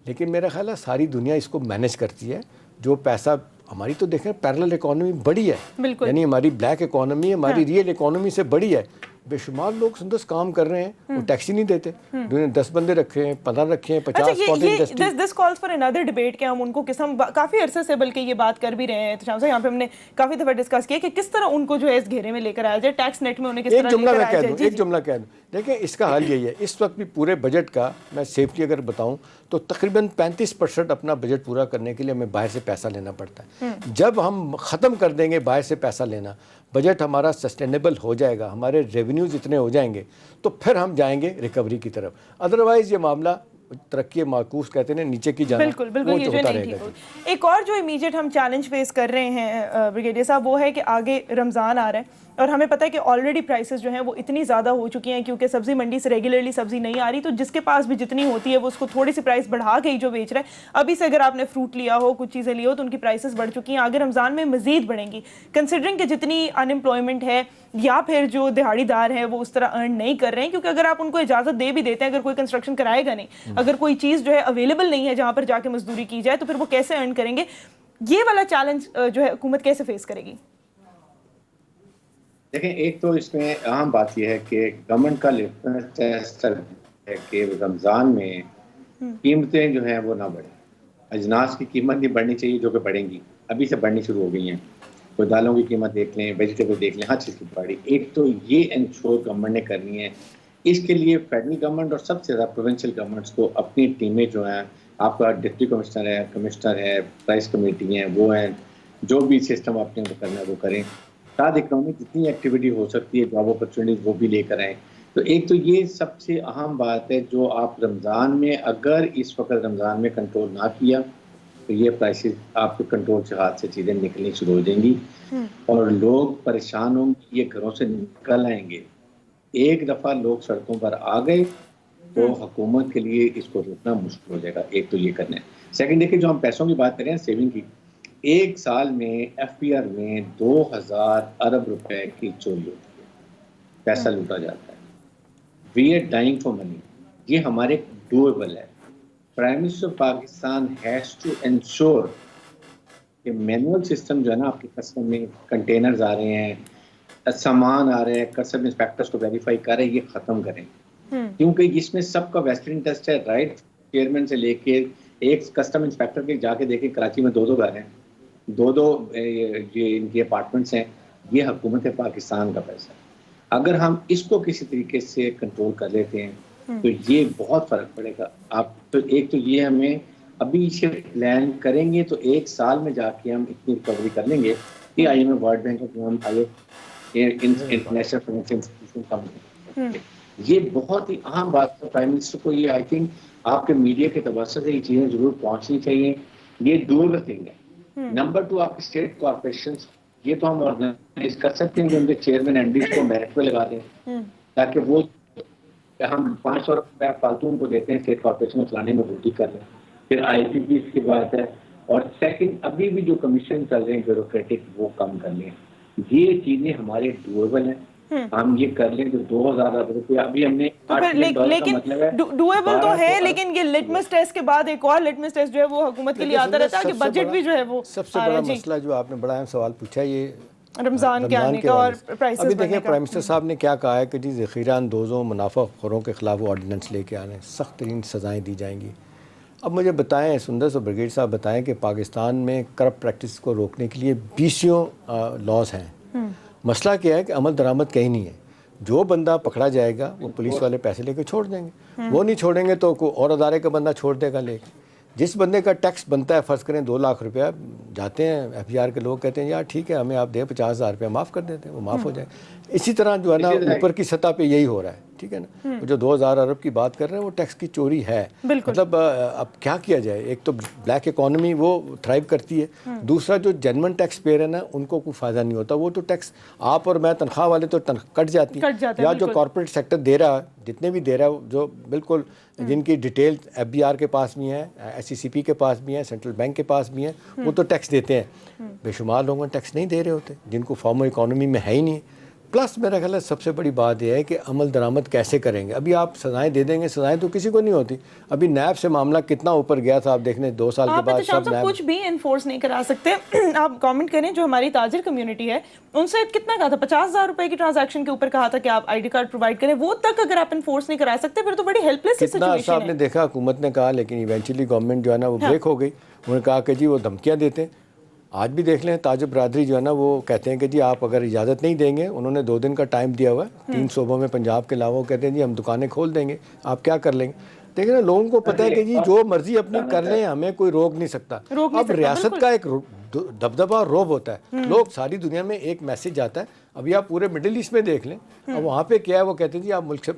لیکن میرا خیال ہے ساری دنیا اس کو مینیج کرتی ہے. جو پیسہ ہماری تو دیکھیں پیرلل اکانومی بڑی ہے, یعنی ہماری بلیک اکانومی ہماری ریئل اکانومی سے بڑی ہے. بے شمار لوگ سندس کام کر رہے ہیں, وہ ٹیکس ہی نہیں دیتے. 10 بندے رکھے ہیں, 15 رکھے ہیں, 50 دس کالز فار انادر ڈیبیٹ کہ ہم ان کو ہم کافی عرصے سے بلکہ یہ بات کر بھی رہے ہیں احتشام صاحب, یہاں پہ ہم نے کافی دفعہ ڈسکس کیا کہ کس طرح ان کو جو ہے اس گھیرے میں لے کر آیا جائے, ٹیکس نیٹ میں انہیں کس طرح لے کر آیا جائے. ایک جملہ کہہ دوں, دیکھیں اس کا حل یہی ہے. اس وقت بھی پورے بجٹ کا میں سیفلی اگر بتاؤں تو تقریباً 35% اپنا بجٹ پورا کرنے کے لیے ہمیں باہر سے پیسہ لینا پڑتا ہے. جب ہم ختم کر دیں گے باہر سے پیسہ لینا, بجٹ ہمارا سسٹینیبل ہو جائے گا, ہمارے ریونیوز اتنے ہو جائیں گے, تو پھر ہم جائیں گے ریکوری کی طرف. ادروائز یہ معاملہ ترقی معکوس کہتے ہیں نیچے کی جانا, بالکل بالکل, وہ یہ جو ہوتا نہیں رہے گا. ٹھیک ہوگی. ایک اور جو امیجیٹ ہم چیلنج فیس کر رہے ہیں بریگیڈیئر صاحب, وہ ہے کہ آگے رمضان آ رہا ہے اور ہمیں پتہ ہے کہ آلریڈی پرائسز جو ہیں وہ اتنی زیادہ ہو چکی ہیں کیونکہ سبزی منڈی سے ریگولرلی سبزی نہیں آ رہی, تو جس کے پاس بھی جتنی ہوتی ہے وہ اس کو تھوڑی سی پرائس بڑھا کے ہی جو بیچ رہا ہے. ابھی سے اگر آپ نے فروٹ لیا ہو, کچھ چیزیں لی ہو, تو ان کی پرائسز بڑھ چکی ہیں, آگے رمضان میں مزید بڑھیں گی, کنسیڈرنگ کہ جتنی ان امپلائمنٹ ہے یا پھر جو دہاڑی دار ہیں وہ اس طرح ارن نہیں کر رہے ہیں, کیونکہ اگر آپ ان کو اجازت دے بھی دیتے ہیں, اگر کوئی کنسٹرکشن کرائے گا نہیں, اگر کوئی چیز جو ہے اویلیبل نہیں ہے جہاں پر جا کے مزدوری کی جائے, تو پھر وہ کیسے ارن کریں گے؟ یہ والا چیلنج جو ہے حکومت کیسے فیس کرے گی؟ دیکھیں, ایک تو اس میں اہم بات یہ ہے کہ گورنمنٹ کا لٹمس ٹیسٹ ہے کہ رمضان میں قیمتیں جو ہیں وہ نہ بڑھیں. اجناس کی قیمت نہیں بڑھنی چاہیے جو کہ بڑھیں گی, ابھی سے بڑھنی شروع ہو گئی ہیں. کوئی دالوں کی قیمت دیکھ لیں, ویجیٹیبل دیکھ لیں, ہر چیز کی بڑھی. ایک تو یہ انشور گورنمنٹ نے کرنی ہے. اس کے لیے فیڈرل گورنمنٹ اور سب سے زیادہ پروونشل گورنمنٹس کو اپنی ٹیمیں جو ہیں, آپ کا ڈپٹی کمشنر ہے, پرائس کمیٹی ہیں, وہ ہیں, جو بھی سسٹم آپ نے کرنا ہے وہ کریں. ساتھ اکنامک جتنی ایکٹیویٹی ہو سکتی ہے, جاب اپرچونیٹیز, وہ بھی لے کر آئیں. تو ایک تو یہ سب سے اہم بات ہے, جو آپ رمضان میں اگر اس وقت رمضان میں کنٹرول نہ کیا تو یہ پرائسز آپ کے کنٹرول سے ہاتھ سے چیزیں نکلنی شروع ہو جائیں گی اور لوگ پریشان ہوں گے, یہ گھروں سے نکل آئیں گے. ایک دفعہ لوگ سڑکوں پر آ گئے تو حکومت کے لیے اس کو روکنا مشکل ہو جائے گا. ایک تو یہ کرنا ہے. سیکنڈ دیکھیں, جو ہم پیسوں کی بات کریں سیونگ کی, ایک سال میں ایف پی آر میں 2000 ارب روپے کی چوری ہوتی ہے, پیسہ لوٹا جاتا ہے. We are dying for money. یہ ہمارے ڈویبل ہے. Prime minister Pakistan has to ensure کہ مینول سسٹم جو ہے نا آپ کے کسٹم میں کنٹینرز آ رہے ہیں, سامان آ رہے ہیں, کسٹم انسپیکٹرز کو ویریفائی کر رہے ہیں, یہ ختم کریں. کیونکہ اس میں سب کا ویسٹ انٹرسٹ ہے. رائٹ چیئرمین سے لے کے ایک کسٹم انسپیکٹر کے جا کے دیکھیں, کراچی میں 2 گھر ہیں, 2 یہ ان کے اپارٹمنٹس ہیں. یہ حکومت پاکستان کا پیسہ ہے. اگر ہم اس کو کسی طریقے سے کنٹرول کر لیتے ہیں تو یہ بہت فرق پڑے گا. آپ تو ایک تو یہ ہمیں ابھی سے پلان کریں گے تو 1 سال میں جا کے ہم اتنی ریکوری کر لیں گے کہ I M F, world bank, ہم انٹرنیشنل فائنینشل انسٹیٹیوشن کا. یہ بہت ہی اہم بات ہے. پرائم منسٹر کو یہ, آئی تھنک آپ کے میڈیا کے توسط سے یہ چیزیں ضرور پہنچنی چاہیے. یہ ڈویبل تھنگ ہے. نمبر 2, آپ کے اسٹیٹ کارپوریشنز, یہ تو ہم آرگنائز کر سکتے ہیں کہ ان کے چیئرمین ایم ڈیز کو میرٹ پہ لگا دیں تاکہ وہ, ہم 500 روپے فالتو ان کو دیتے ہیں اسٹیٹ کارپوریشن کو چلانے میں ڈیوٹی کر لیں. پھر آئی پی پی کی بات ہے. اور سیکنڈ, ابھی بھی جو کمیشن چل رہے ہیں بیوروکریٹک, وہ کم کر لیں. یہ چیزیں ہمارے ڈویبل ہیں. ہم یہ کر لیں تو 2000 روپے ابھی ہم نے, لیکن ڈویبل تو ہے, لیکن یہ لٹمس ٹیسٹ کے بعد ایک اور لٹمس ٹیسٹ جو ہے وہ حکومت کے لیے آتا رہتا ہے کہ بجٹ بھی جو ہے وہ. سب سے بڑا مسئلہ جو آپ نے بڑا اہم سوال پوچھا, یہ رمضان کے آنے کا اور پرائسز. ابھی دیکھیں پرائم منسٹر صاحب نے کیا کہا ہے کہ جی ذخیرہ اندوزوں, منافع خوروں کے خلاف وہ آرڈیننس لے کے آنے, سخت ترین سزائیں دی جائیں گی. اب مجھے بتائیں سندر سو بریگیڈ صاحب, بتائیں کہ پاکستان میں کرپٹ پریکٹس کو روکنے کے لیے 20 لاز ہیں. مسئلہ کیا ہے کہ عمل درآمد کہیں نہیں ہے. جو بندہ پکڑا جائے گا وہ پولیس والے پیسے لے کے چھوڑ دیں گے, وہ نہیں چھوڑیں گے تو کوئی اور ادارے کا بندہ چھوڑ دے گا لے کے. جس بندے کا ٹیکس بنتا ہے, فرض کریں 2 لاکھ روپیہ, جاتے ہیں ایف بی آر کے لوگ کہتے ہیں یار ٹھیک ہے ہمیں آپ دیں 50,000 روپیہ معاف کر دیتے ہیں, وہ معاف ہو جائے. اسی طرح جو ہے نا اوپر کی سطح پہ یہی ہو رہا ہے, ٹھیک ہے نا. جو 2000 ارب کی بات کر رہے ہیں وہ ٹیکس کی چوری ہے. مطلب اب کیا کیا جائے, ایک تو بلیک اکانومی وہ تھرائیو کرتی ہے, دوسرا جو جینون ٹیکس پیئر ہے نا ان کو کوئی فائدہ نہیں ہوتا. وہ تو ٹیکس آپ اور میں تنخواہ والے تو کٹ جاتی ہیں, یا جو کارپوریٹ سیکٹر دے رہا ہے, جتنے بھی دے رہا ہے, جو بالکل جن کی ڈیٹیل ایف بی آر کے پاس بھی ہیں, ایس سی سی پی کے پاس بھی ہیں, سینٹرل بینک کے پاس بھی ہیں, وہ تو ٹیکس دیتے ہیں. بے شمار لوگوں ٹیکس نہیں دے رہے ہوتے جن کو فارمل اکانومی میں ہے ہی نہیں. پلس میرا خیال ہے سب سے بڑی بات یہ ہے کہ عمل درآمد کیسے کریں گے. ابھی آپ سزائیں دے دیں گے, سزائیں تو کسی کو نہیں ہوتی. ابھی نیب سے معاملہ کتنا اوپر گیا تھا, آپ دیکھیں 2 سال کے بعد سب کچھ بھی انفورس نہیں کرا سکتے. آپ کامنٹ کریں, جو ہماری تاجر کمیونٹی ہے ان سے کتنا کہا تھا, 50,000 روپے کی ٹرانزیکشن کے اوپر کہا تھا کہ آپ آئی ڈی کارڈ پرووائڈ کریں, وہ تک اگر آپ انفورس نہیں کرا سکتے پھر تو بڑی ہیلپ لیس سچویشن ہے. آپ نے دیکھا حکومت نے کہا, لیکن ایونچولی گورنمنٹ جو ہے نا وہ بریک ہو گئی. انہوں نے کہا کہ جی وہ دھمکیاں دیتے ہیں. آج بھی دیکھ لیں تاجر برادری جو ہے نا وہ کہتے ہیں کہ جی آپ اگر اجازت نہیں دیں گے, انہوں نے 2 دن کا ٹائم دیا ہوا ہے 3 صوبوں میں, پنجاب کے علاوہ, کہتے ہیں جی ہم دکانیں کھول دیں گے, آپ کیا کر لیں گے. دیکھیں نا لوگوں کو پتہ ہے کہ جی جو مرضی اپنی کر لیں, ہمیں کوئی روک نہیں سکتا. اب ریاست کا ایک دبدبہ اور روب ہوتا ہے. لوگ ساری دنیا میں ایک میسج آتا ہے, ابھی آپ پورے مڈل ایسٹ میں دیکھ لیں، اور وہاں پہ کیا ہے، وہ کہتے ہیں جی آپ ملک سے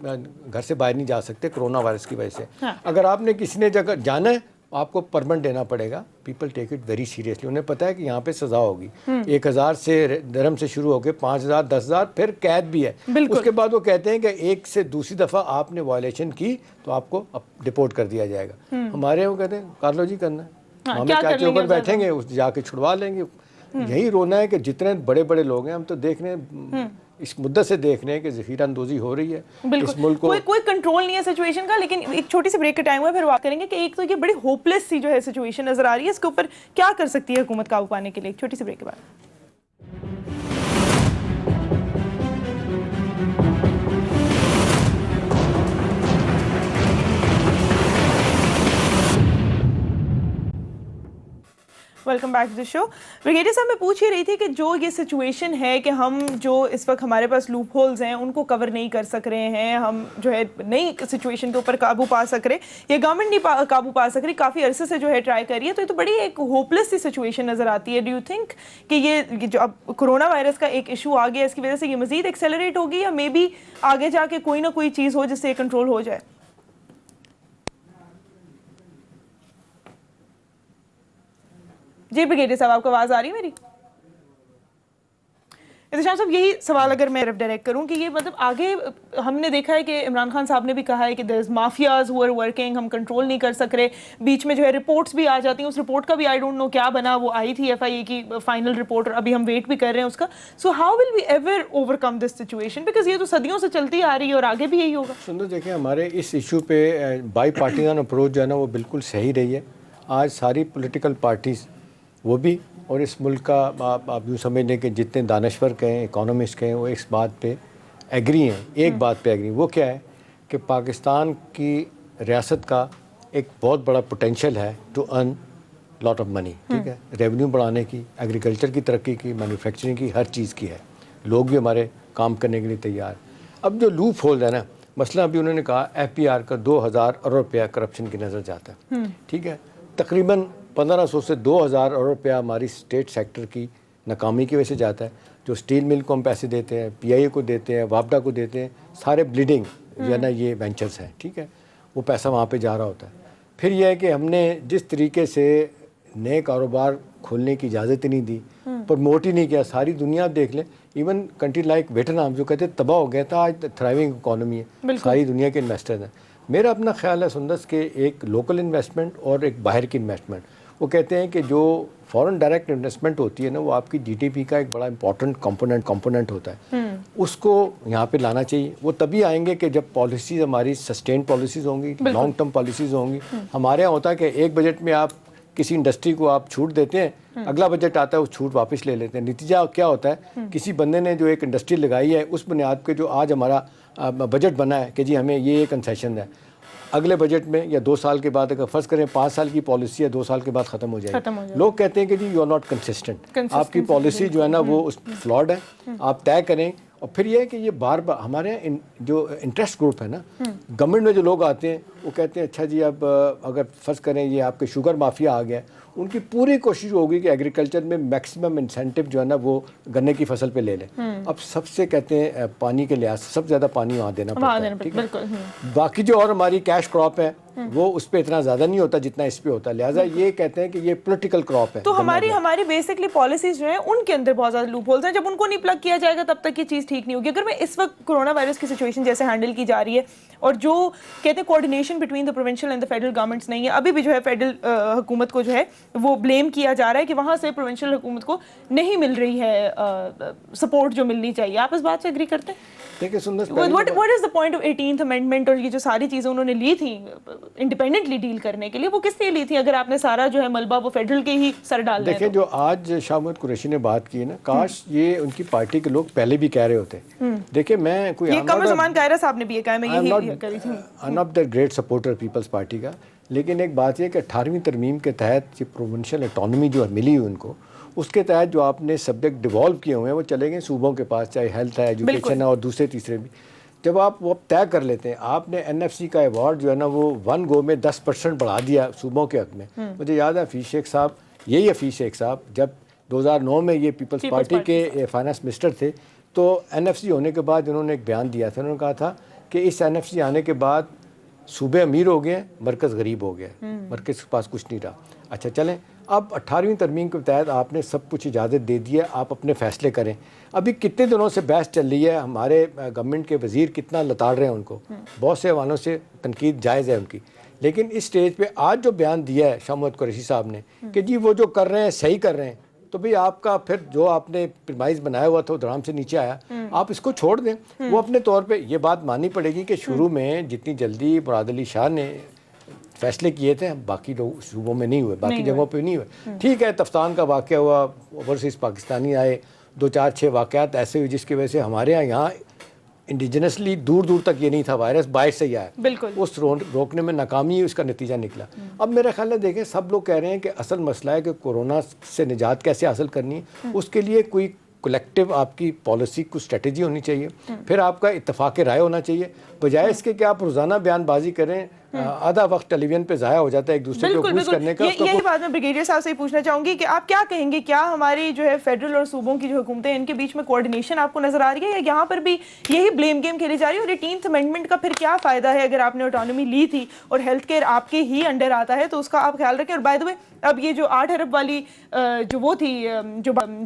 گھر سے باہر نہیں جا سکتے کرونا وائرس کی وجہ سے. اگر آپ نے کسی نے جگہ جانا ہے آپ کو پرمٹ دینا پڑے گا. People take it very seriously. انہیں پتہ ہے کہ یہاں پہ سزا ہوگی. 1000 سے درہم سے شروع ہو کے 5000 10,000 پھر قید بھی ہے. اس کے بعد وہ کہتے ہیں کہ ایک سے دوسری دفعہ آپ نے وائلیشن کی تو آپ کو ڈپورٹ کر دیا جائے گا. ہمارے وہ کہتے ہیں کر لو جی کرنا ہے، ہمیں چاچے اوپر بیٹھیں گے جا کے چھڑوا لیں گے. یہی رونا ہے کہ جتنے بڑے بڑے لوگ ہیں ہم تو دیکھ رہے ہیں اس مدت سے دیکھ رہے ہیں کہ ذخیرہ اندوزی ہو رہی ہے اس ملک کو. کوئی کنٹرول نہیں ہے سچویشن کا. لیکن ایک چھوٹی سی بریک کا ٹائم ہوا، پھر بات کریں گے کہ ایک تو یہ بڑی ہوپلیس سی جو ہے سچویشن نظر آ رہی ہے، اس کے اوپر کیا کر سکتی ہے حکومت قابو پانے کے لیے. ایک چھوٹی سی بریک کے بعد welcome back to the show. Brigadier صاحب میں پوچھ ہی رہی تھی کہ جو یہ سچویشن ہے کہ ہم جو اس وقت ہمارے پاس لوپ ہولز ہیں ان کو کور نہیں کر سک رہے ہیں، ہم جو ہے نئی سچویشن کے اوپر قابو پا سک رہے، یہ گورنمنٹ نہیں قابو پا سک رہی، کافی عرصے سے جو ہے ٹرائی کر رہی ہے، تو یہ تو بڑی ایک ہوپلیس سی سچویشن نظر آتی ہے. ڈو یو تھنک کہ یہ جو اب کرونا وائرس کا ایک ایشو آ گیا اس کی وجہ سے یہ مزید ایکسیلریٹ ہوگی، یا مے بی آگے جا کے کوئی نہ کوئی چیز ہو جس سے کنٹرول ہو جائے؟ جی بریگیڈیئر صاحب آپ کو آواز آ رہی ہے میری؟ احتشام صاحب یہی سوال اگر میں ڈائریکٹ کروں کہ یہ مطلب آگے ہم نے دیکھا ہے کہ عمران خان صاحب نے بھی کہا ہے کہ there's mafias who are working، ہم کنٹرول نہیں کر سک رہے. بیچ میں جو ہے رپورٹس بھی آ جاتی ہیں، اس رپورٹ کا بھی آئی ڈونٹ نو کیا بنا، وہ آئی تھی ایف آئی اے کی فائنل رپورٹ اور ابھی ہم ویٹ بھی کر رہے ہیں اس کا. So how will we ever overcome this situation, because یہ تو صدیوں سے چلتی آ رہی ہے اور آگے بھی یہی ہوگا. سندر دیکھیں ہمارے اس ایشو پہ بائی پارٹیزن اپروچ جو ہے نا وہ بالکل صحیح رہی ہے. آج ساری پولیٹیکل پارٹیز وہ بھی اور اس ملک کا آپ یوں سمجھ لیں کہ جتنے دانشور کہیں اکانومسٹ کہیں وہ اس بات پہ ایگری ہیں، ایک بات پہ ایگری. وہ کیا ہے کہ پاکستان کی ریاست کا ایک بہت بڑا پوٹینشیل ہے to earn lot of money. ٹھیک ہے، ریونیو بڑھانے کی، ایگریکلچر کی ترقی کی، مینوفیکچرنگ کی، ہر چیز کی ہے. لوگ بھی ہمارے کام کرنے کے لیے تیار. اب جو لوپ ہول ہے نا، مثلا ابھی انہوں نے کہا ایف پی آر کا 2000 ارب روپیہ کرپشن کی نظر جاتا ہے. ٹھیک ہے، تقریباً 1500 سے 2000 ارب روپیہ ہماری اسٹیٹ سیکٹر کی ناکامی کی وجہ سے جاتا ہے. جو اسٹیل مل کو ہم پیسے دیتے ہیں، پی آئی اے کو دیتے ہیں، وابڈا کو دیتے ہیں، سارے بلیڈنگ جو ہے نا یہ وینچرز ہیں. ٹھیک ہے، وہ پیسہ وہاں پہ جا رہا ہوتا ہے. پھر یہ ہے کہ ہم نے جس طریقے سے نئے کاروبار کھولنے کی اجازت ہی نہیں دی، پروموٹ ہی نہیں کیا. ساری دنیا دیکھ لیں، ایون کنٹری لائک ویٹنام جو کہتے ہیں تباہ ہو گیا تھا، آج تھرائیونگ اکانومی ہے، ساری دنیا کے انویسٹرز ہیں. میرا اپنا خیال ہے سندس کہ ایک لوکل انویسٹمنٹ اور ایک باہر کی انویسٹمنٹ. وہ کہتے ہیں کہ جو فورن ڈائریکٹ انویسٹمنٹ ہوتی ہے نا وہ آپ کی جی ڈی پی کا ایک بڑا امپورٹنٹ کمپوننٹ ہوتا ہے. اس کو یہاں پہ لانا چاہیے. وہ تبھی آئیں گے کہ جب پالیسیز ہماری سسٹینڈ پالیسیز ہوں گی، لانگ ٹرم پالیسیز ہوں گی. ہمارے یہاں ہوتا ہے کہ ایک بجٹ میں آپ کسی انڈسٹری کو آپ چھوٹ دیتے ہیں، اگلا بجٹ آتا ہے اس چھوٹ واپس لے لیتے ہیں. نتیجہ کیا ہوتا ہے، کسی بندے نے جو ایک انڈسٹری لگائی ہے اس بنیاد پہ جو آج ہمارا بجٹ بنا ہے کہ جی ہمیں یہ کنسیشن ہے، اگلے بجٹ میں یا 2 سال کے بعد اگر فرض کریں 5 سال کی پالیسی ہے 2 سال کے بعد ختم ہو جائے گی. لوگ کہتے ہیں کہ جی یو آر ناٹ کنسسٹنٹ، آپ کی پالیسی جو ہے نا وہ فلاڈ ہے، آپ طے کریں. اور پھر یہ ہے کہ یہ بار بار ہمارے یہاں جو انٹرسٹ گروپ ہے نا گورنمنٹ میں جو لوگ آتے ہیں وہ کہتے ہیں اچھا جی اب اگر فرض کریں یہ آپ کے شوگر مافیا آ گیا، ان کی پوری کوشش ہوگی کہ ایگریکلچر میں میکسیمم انسینٹیو جو ہے نا وہ گنے کی فصل پہ لے لیں. اب سب سے کہتے ہیں پانی کے لحاظ سے سب سے زیادہ پانی وہاں دینا پڑتا ہے. ٹھیک ہے، باقی جو اور ہماری کیش کراپ ہے وہ اس پہ اتنا زیادہ نہیں ہوتا جتنا اس پہ ہوتا ہے. لہٰذا یہ کہتے ہیں کہ یہ پولیٹیکل کراپ ہے. تو ہماری بیسکلی پالیسیز جو ہیں ان کے اندر بہت زیادہ لوپ ہولز ہیں. جب ان کو نہیں پلگ کیا جائے گا تب تک یہ چیز ٹھیک نہیں ہوگی. اگر میں اس وقت کرونا وائرس کی سچویشن جیسے ہینڈل کی جا رہی ہے اور جو کہتے ہیں coordination between the provincial and the federal governments نہیں ہے، ابھی بھی جو ہے فیڈرل حکومت کو جو ہے وہ بلیم کیا جا رہا ہے کہ وہاں سے پروونشل حکومت کو نہیں مل رہی ہے سپورٹ جو ملنی چاہیے. آپ اس بات سے ایگری کرتے ہیں؟ دیکھیں سندر، what is the point of 18th amendment اور یہ جو ساری چیزیں انہوں نے لی تھیں انڈیپینڈنٹلی ڈیل کرنے کے لیے، وہ کس لیے لی تھی اگر آپ نے سارا جو ہے ملبہ وہ فیڈرل کے ہی سر ڈال دیا؟ دیکھیں جو آج شاہ محمد قریشی نے بات کی ہے نا، کاش یہ ان کی پارٹی کے لوگ پہلے بھی کہہ رہے ہوتے. دیکھیں میں کوئی قمر زمان قاہرہ صاحب نے بھی یہ کہا، میں یہی کری تھی. I am not the great supporter People's Party کا، لیکن ایک بات یہ کہ 18ویں ترمیم کے تحت یہ پروونشل اٹانومی جو ملی ہوئی ان کو، اس کے تحت جو آپ نے سبجیکٹ ڈیوالو کیے ہوئے ہیں وہ چلے گئے صوبوں کے پاس، چاہے ہیلتھ ہے، ایجوکیشن ہے اور دوسرے تیسرے بھی. جب آپ وہ طے کر لیتے ہیں، آپ نے این ایف سی کا ایوارڈ جو ہے نا وہ 1 گو میں 10% بڑھا دیا صوبوں کے حق میں. مجھے یاد ہے حفیظ شیخ صاحب، یہی حفیظ شیخ صاحب جب 2009 میں یہ پیپلز پارٹی کے فائنانس منسٹر تھے تو NFC ہونے کے بعد انہوں نے ایک بیان دیا تھا، انہوں نے کہا تھا کہ اس NFC آنے کے بعد صوبے امیر ہو گئے ہیں، مرکز غریب ہو گیا ہے، مرکز کے پاس کچھ نہیں رہا. اچھا چلیں، اب 18ویں ترمیم کے تحت آپ نے سب کچھ اجازت دے دی ہے، آپ اپنے فیصلے کریں. ابھی کتنے دنوں سے بحث چل رہی ہے، ہمارے گورنمنٹ کے وزیر کتنا لتاڑ رہے ہیں ان کو، بہت سے حوالوں سے تنقید جائز ہے ان کی، لیکن اس سٹیج پہ آج جو بیان دیا ہے شاہ محمد قریشی صاحب نے کہ جی وہ جو کر رہے ہیں صحیح کر رہے ہیں، تو بھئی آپ کا پھر جو آپ نے پرمائز بنایا ہوا تھا وہ درام سے نیچے آیا، آپ اس کو چھوڑ دیں. وہ اپنے طور پہ یہ بات ماننی پڑے گی کہ شروع میں جتنی جلدی مراد علی شاہ نے فیصلے کیے تھے باقی لوگ صوبوں میں نہیں ہوئے، باقی جگہوں پہ نہیں ہوئے. ٹھیک ہے، تفتان کا واقعہ ہوا، اوورسیز پاکستانی آئے، 2-4-6 واقعات ایسے ہوئے جس کی وجہ سے ہمارے یہاں انڈیجنسلی دور دور تک یہ نہیں تھا، وائرس باہر سے ہی آیا، بالکل اس روکنے میں ناکامی اس کا نتیجہ نکلا. اب میرا خیال ہے دیکھیں سب لوگ کہہ رہے ہیں کہ اصل مسئلہ ہے کہ کورونا سے نجات کیسے حاصل کرنی ہے، اس کے لیے کوئی کلیکٹیو آپ کی پالیسی کو اسٹریٹجی ہونی چاہیے، پھر آپ کا اتفاق رائے ہونا چاہیے، بجائے اس کے کہ آپ روزانہ بیان بازی کریں. آدھا وقت ٹیلی ویژن پہ ضائع ہو جاتا ہے ایک دوسرے کو اکوز کرنے کا. یہی بات میں بریگیڈیئر صاحب سے ہی پوچھنا چاہوں گی کہ آپ کیا کہیں گے، کیا ہماری جو ہے فیڈرل اور صوبوں کی جو حکومتیں ان کے بیچ میں کوارڈینیشن آپ کو نظر آ رہی ہے، یا یہاں پر بھی یہی بلیم گیم کھیلی جا رہی ہے؟ اور 18th امینڈمنٹ کا پھر کیا فائدہ ہے اگر آپ نے آٹونومی لی تھی اور ہیلتھ کیئر آپ کے ہی انڈر آتا ہے تو اس کا آپ خیال رکھیں. اور بائی دا وے اب یہ جو 8 ارب والی جو وہ تھی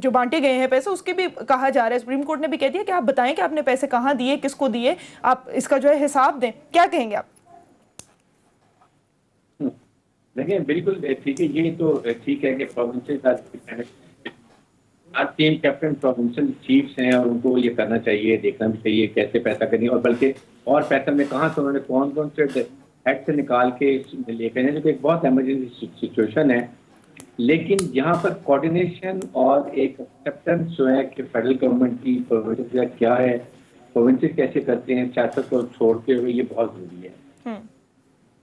جو بانٹے گئے ہیں پیسے، اس کے بھی کہا جا رہا ہے، سپریم کورٹ نے بھی کہہ دیا کہ آپ بتائیں کہ آپ نے پیسے کہاں دیے، کس کو دیے، آپ اس کا جو ہے حساب دیں. کیا کہیں گے آپ؟ دیکھیں بالکل ٹھیک ہے، یہ تو ٹھیک ہے کہ provinces team captain provincial chiefs ہیں اور ان کو یہ کرنا چاہیے، دیکھنا بھی چاہیے کیسے پیسہ کرنی، اور بلکہ اور پیسہ میں کہاں سے انہوں نے کون سے ہیڈ سے نکال کے لے کے جو کہ ایک بہت ایمرجنسی سچویشن ہے. لیکن یہاں پر کوآرڈینیشن اور ایک ایکسیپٹنس جو ہے کہ فیڈرل گورنمنٹ کی پروونسز کیا ہے، پروونسز کیسے کرتے ہیں سیاست کو چھوڑتے ہوئے، یہ بہت ضروری ہے.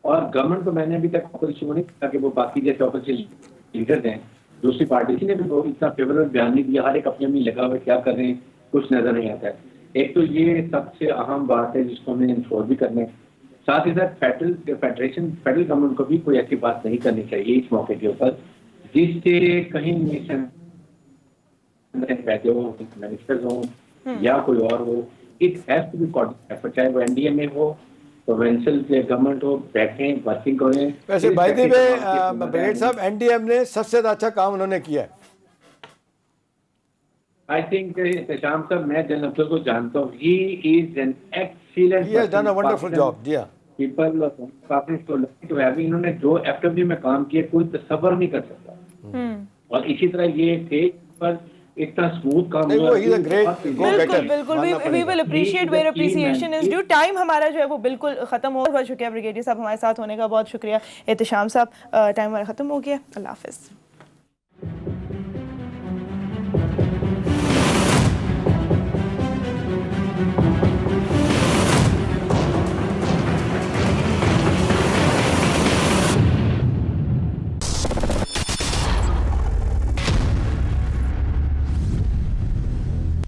اور گورنمنٹ کو میں نے ابھی تک اپوزیشن نہیں کیا کہ وہ باقی جیسے اپوزیشن لیڈرز ہیں دوسری پارٹی نے بھی وہ اتنا فیوریبل بیان نہیں دیا، ہر ایک اپنے میں لگا ہوا کیا کر رہے ہیں کچھ نظر نہیں آتا ہے. ایک تو یہ سب سے اہم بات ہے جس کو ہمیں انشور بھی کرنا ہے. ساتھ ہی ساتھ فیڈرل گورنمنٹ کو بھی کوئی ایسی بات نہیں کرنی چاہیے اس موقع کے اوپر جس سے کہیں منسٹرز ہوں یا کوئی اور ہو، it has to be coordinated, چاہے وہ NDA میں ہو، پروونشل گورنمنٹ ہو، بیٹھیں ورکنگ کریں. ویسے بائی دی وے بریگیڈیئر صاحب NDM نے سب سے اچھا کام انہوں نے کیا ہے. آئی تھنک احتشام صاحب، میں جنرل افضل کو جانتا ہوں، he is an excellent, he has done a wonderful job. جی ہاں، پیپل انہوں نے جو FW میں کام کیا کوئی تصور نہیں کر سکتا. اور اسی طرح یہ تھے پر اتنا اسموتھ کام ہوا. بالکل we will appreciate where appreciation is due. Time ہمارا جو ہے وہ بالکل ختم ہو. بہت شکریہ بریگیڈیئر صاحب ہمارے ساتھ ہونے کا، بہت شکریہ احتشام صاحب. ٹائم ہمارا ختم ہو گیا. اللہ حافظ.